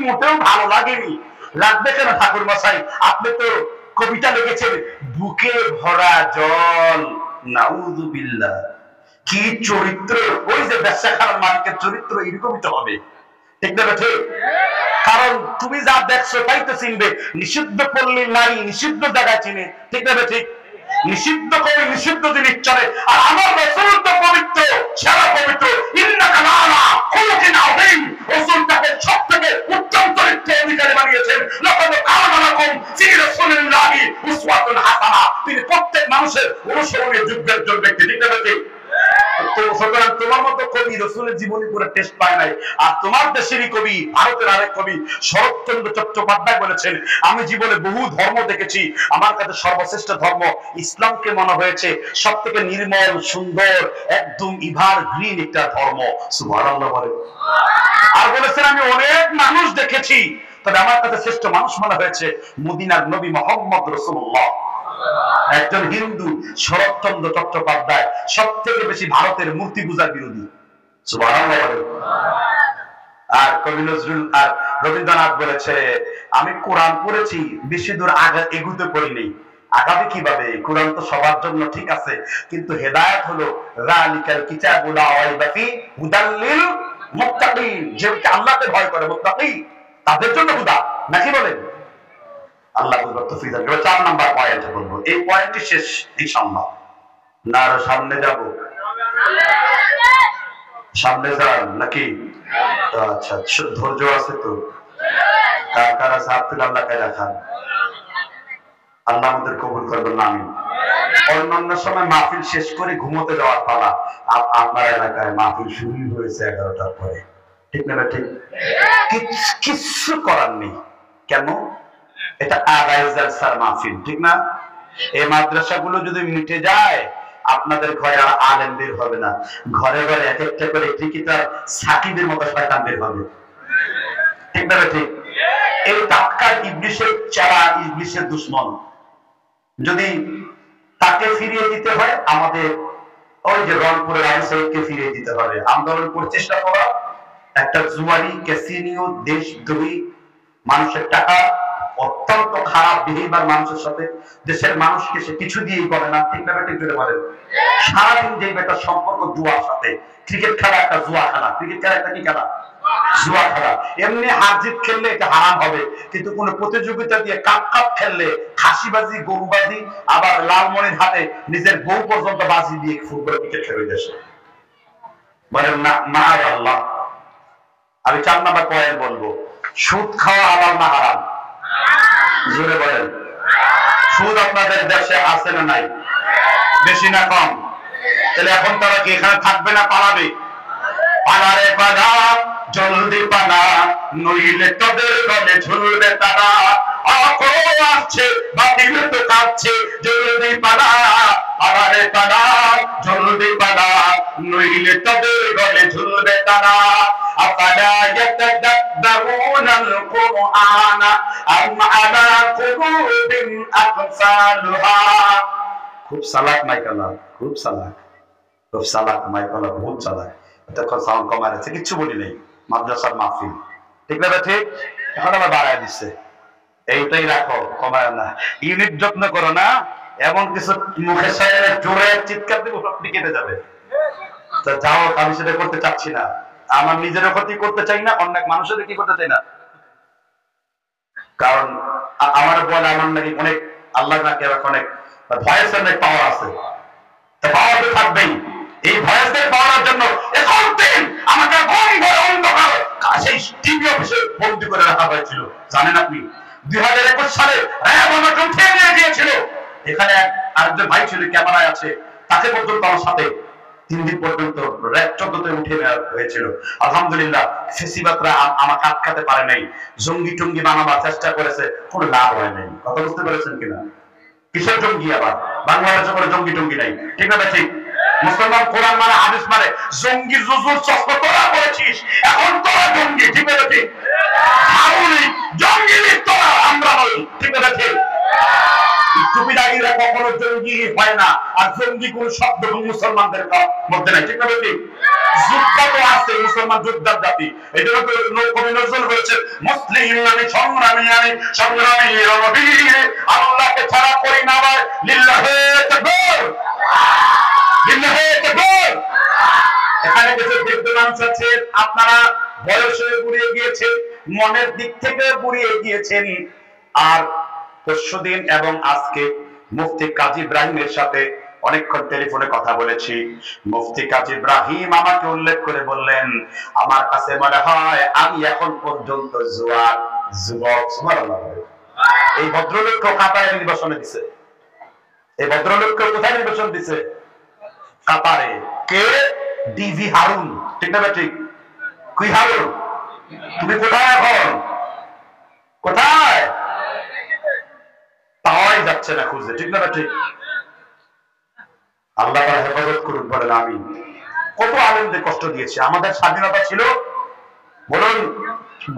মোটেও ভালো লাগেনি। লাগবে কেন ঠাকুর মশাই, আপনি তো কবিতা লিখেছেন বুকে ভরা জল। নাউযুবিল্লাহ, কি চরিত্র! ওই যে ব্যবসাখানার মালিকের চরিত্র এরকমই তো হবে, ঠিক না? ঠিক। কারণ তুমি যা দেখছো তাই তো চিনবে। নিষিদ্ধ পল্লীর নারী নিষিদ্ধ জায়গায় চিনে, ঠিক না? ঠিক। নিষিদ্ধ করে নিষিদ্ধ জিনিস চলে। আর আমার রাসূল তো পবিত্র, সেরা পবিত্র। ইন্নাকা লাআলা খুলুকিন আযীম। রাসূলটাকে সবথেকে উত্তম চরিত্রের অধিকারী বানিয়েছেন। লাকাদ কানা লাকুম ফি রাসূলিল্লাহি উসওয়াতুন হাসানাহ। তিনি প্রত্যেক মানুষের অনুসরণীয় যোগ্য একজন ব্যক্তি, ঠিক না? ঠিক। তো সুতরাং তোমার মতো কবি রাসূলের জীবনী পড়ে টেস্ট পায় নাই। আর তোমার দেশেরই কবি, ভারতের আরেক কবি শরৎচন্দ্র চট্টোপাধ্যায় বলেছেন আমি জীবনে বহু ধর্ম দেখেছি, আমার কাছে সর্বশ্রেষ্ঠ ধর্ম ইসলামকে মনে হয়েছে সবথেকে নির্মল, সুন্দর, একদম ইভার গ্রিন একটা ধর্ম। সুবহানাল্লাহ বলে। আর বলেছেন আমি অনেক মানুষ দেখেছি, তবে আমার কাছে শ্রেষ্ঠ মানুষ মনে হয়েছে মদিনার নবী মুহাম্মদ রাসূলুল্লাহ। একজন হিন্দু শরৎচন্দ্র চট্টোপাধ্যায় সবথেকে বেশি ভারতের মূর্তি পূজার বিরোধী। সুবহানাল্লাহ। আর কবি নজরুল আর রবীন্দ্রনাথ বলেছে আমি কোরআন পড়েছি, বেশি দূর আগে এগুতে পড়িনি। আগাবে কিভাবে? কোরআন তো সবার জন্য ঠিক আছে, কিন্তু হেদায়েত হলো যালিকাল কিতাবু লা রাইবা ফি হুদাল লিল মুত্তাকিন। যে আল্লাহকে ভয় করে মুত্তাকি, তাদের জন্য হুদা, নাকি বলেন? আল্লাহ তৌফিক দান করুন। 4 নাম্বার পয়েন্ট বলবো, এই পয়েন্টটি শেষ ইনশাআল্লাহ। না আরো সামনে যাব? সামনে যান নাকি? আচ্ছা, ধৈর্য আছে তো? কারা সাহাবতুল আল্লাহকে রাখান, আল্লাহ আমাদের কবুল করবেন। আমিন। অন্যান্য সময় মাহফিল শেষ করে ঘুমোতে যাওয়ার পালা, আপনার এলাকায় মাহফিল শুরু হয়েছে 11টার পরে, ঠিক না? ঠিক। কিছু করার নেই। কেন? এটা আগায় জালসার মাহফিল, ঠিক না? এই মাদ্রাসাগুলো যদি মিটে যায় আপনাদের ঘরে আর আলেম বের হবে না, ঘরে ঘরে এক একটা করে ক্রিকেটার সাকিবের মতো শয়তান বের হবে, ঠিক না? ঠিক। এই তাৎকাল ইবলিসের চেলা, ইবলিসের দুশমন, যদি তাকে ফিরিয়ে দিতে হয় আমাদের ওই যে রংপুরের আবু সাইদকে ফিরিয়ে দিতে হবে। আন্দোলন করে চেষ্টা করা একটা জুয়ারি ক্যাসিনিও দেশদ্রোহী, মানুষের টাকা অত্যন্ত খারাপ বিহেভিয়ার মানুষের সাথে, দেশের মানুষকে সে কিছু দিয়েই করে না, ঠিক না? ঠিক করে বলেন। সারাদিন যে একটা সম্পর্ক জুয়ার সাথে, ক্রিকেট খেলা একটা জুয়া খেলা, ক্রিকেট খেলা একটা কি খেলা? জুয়া খেলা। এমনি হার জিত খেললে এটা হারাম হবে, কিন্তু কোন প্রতিযোগিতা দিয়ে কাপ কাপ খেললে, খাসিবাজি, গরুবাজি, আবার লালমনির হাতে নিজের বউ পর্যন্ত বাজি দিয়ে ফুটবল ক্রিকেট খেলে দেশে বলেন না মাআল্লাহ। আমি 4 নাম্বার পয়েন্ট বলবো, সুদ খাওয়া হালাল না হারাম? জোরে বলেন। সুদ আপনাদের দেশে আছে না নাই? বেশি না কম? তাহলে এখন তারা কি এখানে থাকবে না পালাবে? পালারে পালা, জলদি পালা, নইলে তোদের গলে ঝুলবে তারা। আসছে বাতিল তো কাঁদছে, জলদি পালা, পালারে পালা, জলদি পালা, নইলে তোদের গলে ঝুলবে তারা। আফালা ইয়াতাদাব্বারুনাল কুরআনা আম আলা কুলুবিন আকফালুহা। খুব চালাক মাইকালা, খুব চালাক, খুব চালাক মাইকালা, বহুত চালাক। এটা সাউন্ড কমায় আছে, কিচ্ছু বলি নেই, মাদ্রাসার মাহফিল, ঠিক না? ঠিক। এখন আবার বাড়ায় দিচ্ছে, এইটাই রাখো, কমায় না। ইউনিট যত্ন করো না, এমন কিছু মুখের সামনে জোরে চিৎকার দেবো আপনি কেটে যাবে। তা যাও, আমি সেটা করতে চাচ্ছি না। আমার নিজেরও ক্ষতি করতে চাই না, অনেক মানুষের কি করতে চাই না। কারণ আমার বলে আমার নাকি অনেক, আল্লাহ নাকি অনেক ভয়েসের অনেক পাওয়ার আছে, তা পাওয়ার তো থাকবেই। এই ভয়েসের পাওয়ার জন্য এখন দিন আমাকে অন্ধকার সেই টিভি অফিসে বন্দী করে রাখা হয়েছিল, জানেন আপনি? 2021 সালে র্যাব আমাকে উঠিয়ে নিয়ে গিয়েছিল। এখানে আরেকজন ভাই ছিল, ক্যামেরায় আছে, তাকে পর্যন্ত আমার সাথে 3 দিন পর্যন্ত র্যাব 14তে উঠে নেওয়া হয়েছিল। আলহামদুলিল্লাহ ফেসিবাদরা আমাকে আটকাতে পারে নাই। জঙ্গি টঙ্গি বানাবার চেষ্টা করেছে, কোনো লাভ হয় নাই। কথা বুঝতে পেরেছেন কিনা? কিসের জঙ্গি? আবার বাংলাদেশে কোনো জঙ্গি টঙ্গি নাই, ঠিক না? ঠিক মুসলমান কোরআন মানে হাদিস মানে, জঙ্গি জুজুর চক্র তোরা করেছিস, এখন তোরা জঙ্গি, ঠিক আছে ঠিক? জঙ্গি তোরা, আমরা নই, ঠিক আছে ঠিক? টুপিদারিরা কখনো জঙ্গি হয় না, আর জঙ্গি কোন শব্দ মুসলমানদের মধ্যে নাই, ঠিক আছে ঠিক? যোদ্ধা তো আছে, মুসলমান যোদ্ধার জাতি। এই জন্য কবি নজরুল বলেছেন, মুসলিম আমি সংগ্রামী, আমি সংগ্রামী রণবীর, আল্লাহকে ছাড়া করি না ভাই, লিল্লাহে তাকবীর, লিল্লাহে তাকবীর। এখানে কিছু বৃদ্ধ মানুষ আছেন, আপনারা বয়সে বুড়িয়ে গিয়েছেন, মনের দিক থেকে বুড়িয়ে গিয়েছেন। আর পরশুদিন এবং আজকে মুফতি কাজী ইব্রাহিমের সাথে অনেকক্ষণ টেলিফোনে কথা বলেছি। মুফতি কাজী ইব্রাহিম আমাকে উল্লেখ করে বললেন, আমার কাছে মনে হয় আমি এখন পর্যন্ত জোয়ান যুবক। সুবহানাল্লাহ। এই ভদ্রলোককে কাতারে নির্বাচনে দিছে, এই ভদ্রলোককে কোথায় নির্বাচন দিছে? কাতারে। কে? ডিভি হারুন, ঠিক না ঠিক? কি হারুন, তুমি কোথায় এখন? কোথায়? পাওয়াই যাচ্ছে না খুঁজে, ঠিক না ঠিক? আল্লাহ তাআলা হেফাজত করুন, বলেন আমিন। কত আলেমদের কষ্ট দিয়েছে। আমাদের স্বাধীনতা ছিল, বলুন,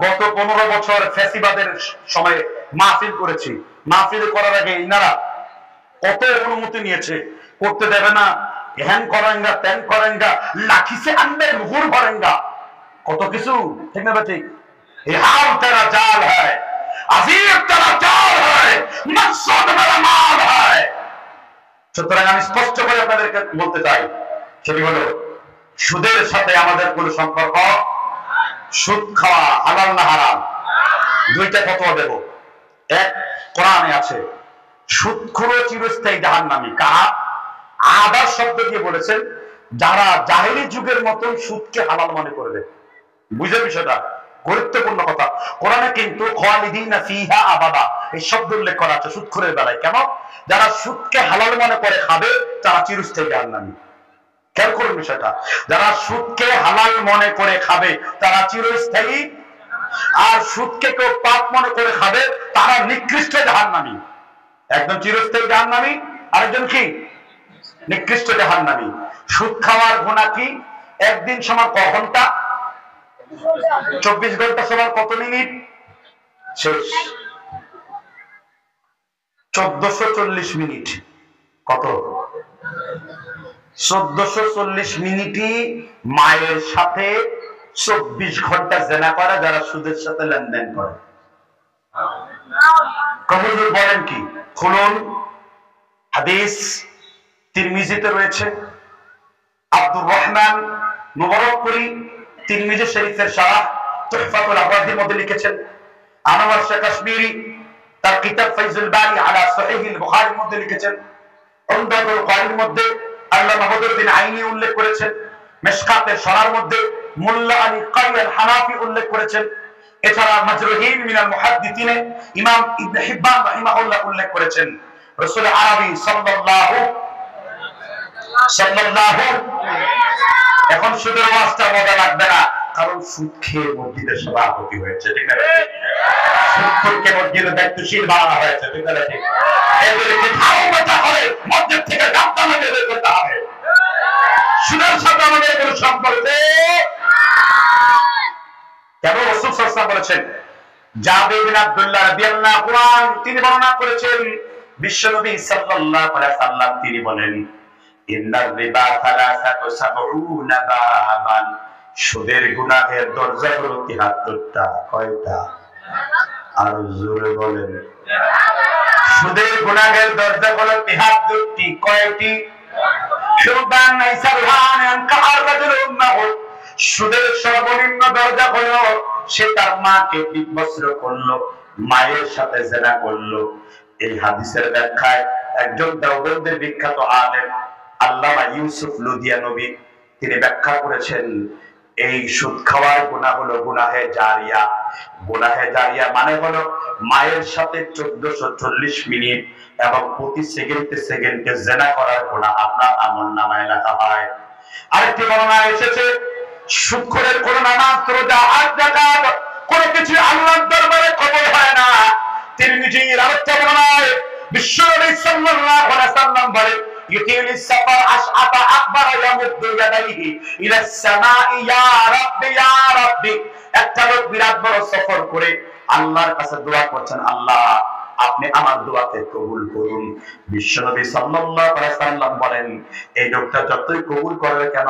গত 15 বছর ফ্যাসিবাদের সময় মাহফিল করেছি। মাহফিল করার আগে ইনারা কত অনুমতি নিয়েছে, করতে দেবে না, হ্যান করেঙ্গা, ত্যান করেঙ্গা, লাঠি সে আনবে ঘুর ভরেঙ্গা, কত কিছু, ঠিক না ঠিক? এই হাল তেরা জাল হয়, আজিব তেরা জাল হয়, মকসদ মেরা মাল হয়। সুতরাং আমি স্পষ্ট করে আপনাদেরকে বলতে চাই, সেটি হলো সুদের সাথে আমাদের কোন সম্পর্ক, সুদ খাওয়া হালাল না হারাম? দুইটা ফতোয়া দেব। এক, কোরআনে আছে সুদখোর চিরস্থায়ী জাহান্নামী। কারা? আদার শব্দ দিয়ে বলেছেন, যারা জাহেলি যুগের মতন সুদকে হালাল মনে করবে। বুঝে বিষয়টা? গুরুত্বপূর্ণ কথা। কোরআনে কিন্তু খালিদিনা ফিহা আবাদা এই শব্দ উল্লেখ করা আছে সুদখোরের বেলায়। কেন? যারা সুদকে হালাল মনে করে খাবে তারা চিরস্থায়ী জাহান্নামী। খেয়াল করুন বিষয়টা, যারা সুদকে হালাল মনে করে খাবে তারা চিরস্থায়ী, আর সুদকে কেউ পাপ মনে করে খাবে তারা নিকৃষ্ট জাহান্নামী। একজন চিরস্থায়ী জাহান্নামী, আরেকজন কি? নিকৃষ্ট জাহান্নামী। সুদ খাওয়ার গুনাহ কি? একদিন সমান ক ঘন্টা? 24 ঘন্টা সমান কত মিনিট? শেষ। 1440 মিনিট। কত? 1440 মিনিটই মায়ের সাথে 24 ঘন্টা জেনা করে যারা সুদের সাথে লেনদেন করে। কবুল বলেন কি? খুলুন হাদিস, তিরমিজিতে রয়েছে। আব্দুর রহমান মুবারকপুরি তিরমিজি শরীফের শারহ তুহফাতুল আওয়াদির মধ্যে লিখেছেন। আনোয়ার শাহ কাশ্মীরি তার কিতাব ফাইজুল বারি আলা সহিহুল বুখারীর মধ্যে লিখেছেন। উমদাতুল কারির মধ্যে আল্লামা বদরুদ্দিন আইনি উল্লেখ করেছেন। মিশকাতের শরার মধ্যে মোল্লা আলী কারি আল হানাফি উল্লেখ করেছেন। এছাড়া মাজরুহিন মিনাল মুহাদ্দিসিনে ইমাম ইবনে হিব্বান রাহিমাহুল্লাহ উল্লেখ করেছেন। রাসূল আরবি সাল্লাল্লাহু এখন সুদের ওয়াজটা মজা লাগবে না, কারণ সুদ খেয়ে মসজিদের সভাপতি হয়েছে, ঠিক আছে? সুদখোরকে মসজিদের দায়িত্বশীল বানানো হয়েছে, ঠিক আছে? ঠিক এদেরকে ধাওয়াটা হবে, মসজিদ থেকে গাদ্দামে বের করতে হবে। সুদের সাথে আমাদের কোনো সম্পর্ক কেন? রাসূল সাল্লাল্লাহু আলাইহি ওয়াসাল্লাম বলেছেন, জাবের বিন আব্দুল্লাহ রাদিয়াল্লাহু আনহু তিনি বর্ণনা করেছেন, বিশ্বনবী সাল্লাল্লাহু আলাইহি ওয়াসাল্লাম তিনি বলেন, ইন্নার রিবা 73 বাবান, সুদের গুনাহের দরজা হলো 73টা। কয়টা? আর জোরে বলেন। সুদের গুনাহের দরজা হলো 73টি। কয়টি? সুদান নাইসারহান আনকার রাজুলুন মাহু, সুদের সর্বনিম্ন দরজা হলো সে তার মাকে বিভস্ত্র করলো, মায়ের সাথে জিনা করলো। এই হাদিসের ব্যাখ্যায় একজন দেওবন্দের বিখ্যাত আলেম আল্লামা ইউসুফ লুধিয়ানবী তিনি ব্যাখ্যা করেছেন, এই সুদ খাওয়ার গুনাহ হলো গুনাহে জারিয়া। গুনাহে জারিয়া মানে হলো মায়ের সাথে 1440 মিনিট এবং প্রতি সেকেন্ডে সেকেন্ডে জিনা করার গুনাহ আপনার আমলনামায় লেখা হয়। আরেকটি বর্ণনা এসেছে, সুদখোরের কোন নামাজ, রোজা, হজ, যাকাত কোন কিছু আল্লাহর দরবারে কবুল হয় না। তিরমিজির আরেকটা বর্ণনায় বিশ্বনবী সাল্লাল্লাহু আলাইহি ওয়াসাল্লাম বলেন, ইতিলিস সাফার আশআতা আকবার ইয়ামুদ্দু ইয়াদাইহি ইলাস সামাই ইয়া রাব্বি ইয়া রাব্বি। একটা লোক বিরাট বড় সফর করে আল্লাহর কাছে দোয়া করছেন, আল্লাহ আপনি আমার দোয়াকে কবুল করুন। বিশ্বনবী সাল্লাল্লাহু আলাইহি ওয়াসাল্লাম বলেন, এই লোকটা যতই কবুল করে কেন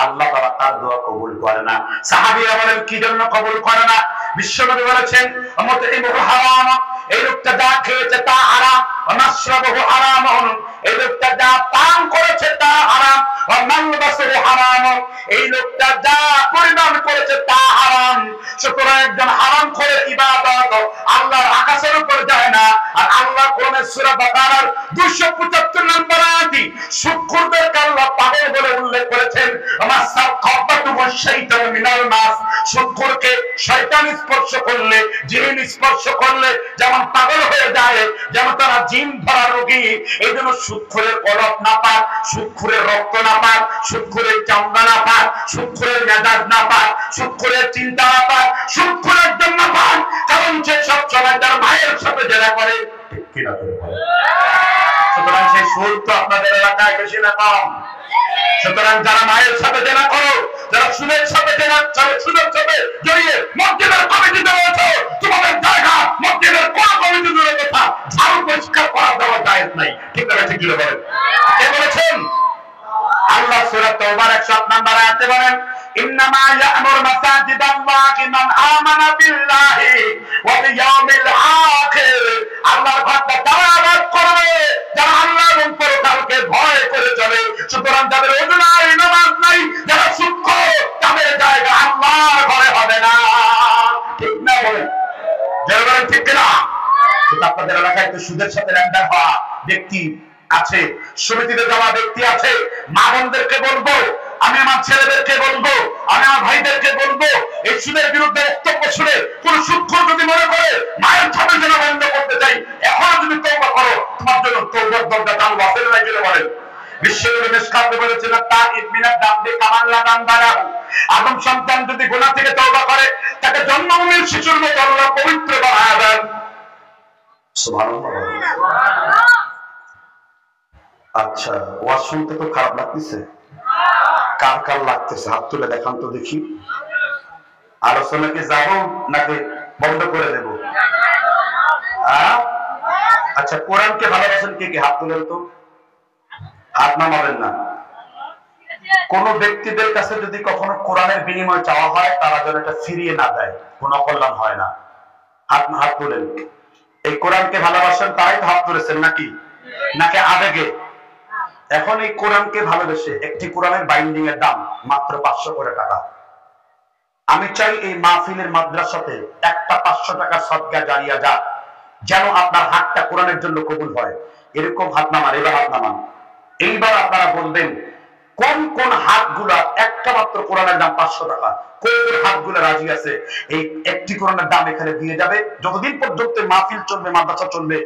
আল্লাহ তাআলা তার দোয়া কবুল করে না। সাহাবীরা বলেন, কি জন্য কবুল করে না? বিশ্বনবী বলেছেন, মুতঈমুহু হারাম, এই লোকটা যা খেয়েছে তা হারাম, মাশরাবুহু হারাম, এই লোকটা যা পান করেছে তা হারাম, মালবাসুহু হারাম, এই লোকটা যা পরিধান করেছে তা হারাম। সুতরাং একজন হারাম করে ইবাদত আল্লাহর আকাশের উপর যায় না। আর আল্লাহ কোরআনের সূরা বাকারার 275 নম্বর আয়াতে সুদখোরদেরকে আল্লাহ পাগল বলে উল্লেখ করেছেন, শাইতান মিনাল নাস, সুদখোরকে শয়তান স্পর্শ করলে, জিন স্পর্শ করলে যেমন পাগল হয়ে যায়, যেমন তারা জিন ধরা রোগী। এইজন্য সুদখোরের কলপ না পাক, সুদখোরের রক্ত না পাক, সুদখোরের চামড়া না পাক, সুদখোরের মেজাজ না পাক, সুদখোরের চিন্তা না পাক, সুদখোরের জন্য পাক, কারণ সে সব সময় তার মায়ের সাথে জেরা করে। ঠিক কি না? সুতরাং সেই সুদ তো আপনাদের এলাকায় বেশি না কম? সুতরাং যারা মায়ের সাথে জেনা করো, যারা সুদের সাথে জেনা, সুদের সাথে জড়িয়ে মসজিদের কমিটিতে রয়েছে, তোমাদের জায়গা মসজিদের কোন কমিটি দূরের কথা, ঝাড়ু পরিষ্কার করা দেওয়া জায়েজ নাই। ঠিক আছে, ঠিক বলেন। কে বলেছেন? আল্লাহ সূরা তাওবার 107 নম্বর আয়াতে বলেন, ইন্নামা ইয়া'মুরু মাসাজিদাল্লাহি মান আমানা বিল্লাহি ওয়া বিল ইয়াউমিল আখির। আল্লাহর ঘরটা তারা আবাদ করবে যারা আল্লাহ এবং পরকালকে ভয় করে চলে। সুতরাং যাদের ওযু নাই, নামাজ নাই, যারা সুদখোর, তাদের জায়গা আল্লাহর ঘরে হবে না। ঠিক না বলেন? যারা বলেন ঠিক না? কিন্তু আপনাদের এলাকায় তো সুদের সাথে লেনদেন হওয়া ব্যক্তি আছে, সমিতিতে যাওয়া ব্যক্তি আছে। মা বোনদেরকে বলবো, আমি আমার ছেলেদেরকে বলবো, আমি আমার ভাইদেরকে বলবো, এই সুদের বিরুদ্ধে বক্তব্য শুনে কোন সুদখোর যদি মনে করে মায়ের ছাপে যেন বন্ধ করতে চাই, এখন যদি তওবা করো, তোমার জন্য তওবার দরজা আল্লাহ ফেলে রাখতে পারেন। বিশ্বনবী মিশকাতে বলেছেন, তাইব মিনাদ দামবি কামান লা দামবালাহু। আদম সন্তান যদি গুনাহ থেকে তওবা করে, তাকে জন্মভূমির শিশুর মতো আল্লাহ পবিত্র বানায় দেন। সুবহানাল্লাহ। আচ্ছা, ওয়াজ শুনতে তো খারাপ লাগতেছে? কার কার লাগতেছে হাত তুলে দেখান তো দেখি। আলোচনা কি যাবো নাকি বন্ধ করে দেব? আচ্ছা, কোরআনকে ভালোবাসেন কে কে? হাত তুলেন তো। হাত নামাবেন না। কোন ব্যক্তিদের কাছে যদি কখনো কোরআনের বিনিময় চাওয়া হয়, তারা যেন এটা ফিরিয়ে না দেয়, কোনো কল্যাণ হয় না। হাত তুলেন। এই কোরআনকে ভালোবাসেন তাই তো হাত তুলেছেন, নাকি নাকি আবেগে? এখন এই কোরআনকে ভালোবেসে একটি কোরআনের বাইন্ডিং এর দাম মাত্র 500 করে টাকা। আমি চাই এই মাহফিলের মাদ্রাসাতে একটা 500 টাকা সদকা জারিয়া যাক, যেন আপনার হাতটা কোরআনের জন্য কবুল হয়। এরকম হাত নামান, এবার হাত নামান। এইবার আপনারা বলবেন কোন কোন হাতগুলা একটা মাত্র কোরআনের দাম 500 টাকা, কোন কোন হাতগুলা রাজি আছে এই একটি কোরআনের দাম এখানে দিয়ে যাবে। যতদিন পর্যন্ত মাহফিল চলবে, মাদ্রাসা চলবে।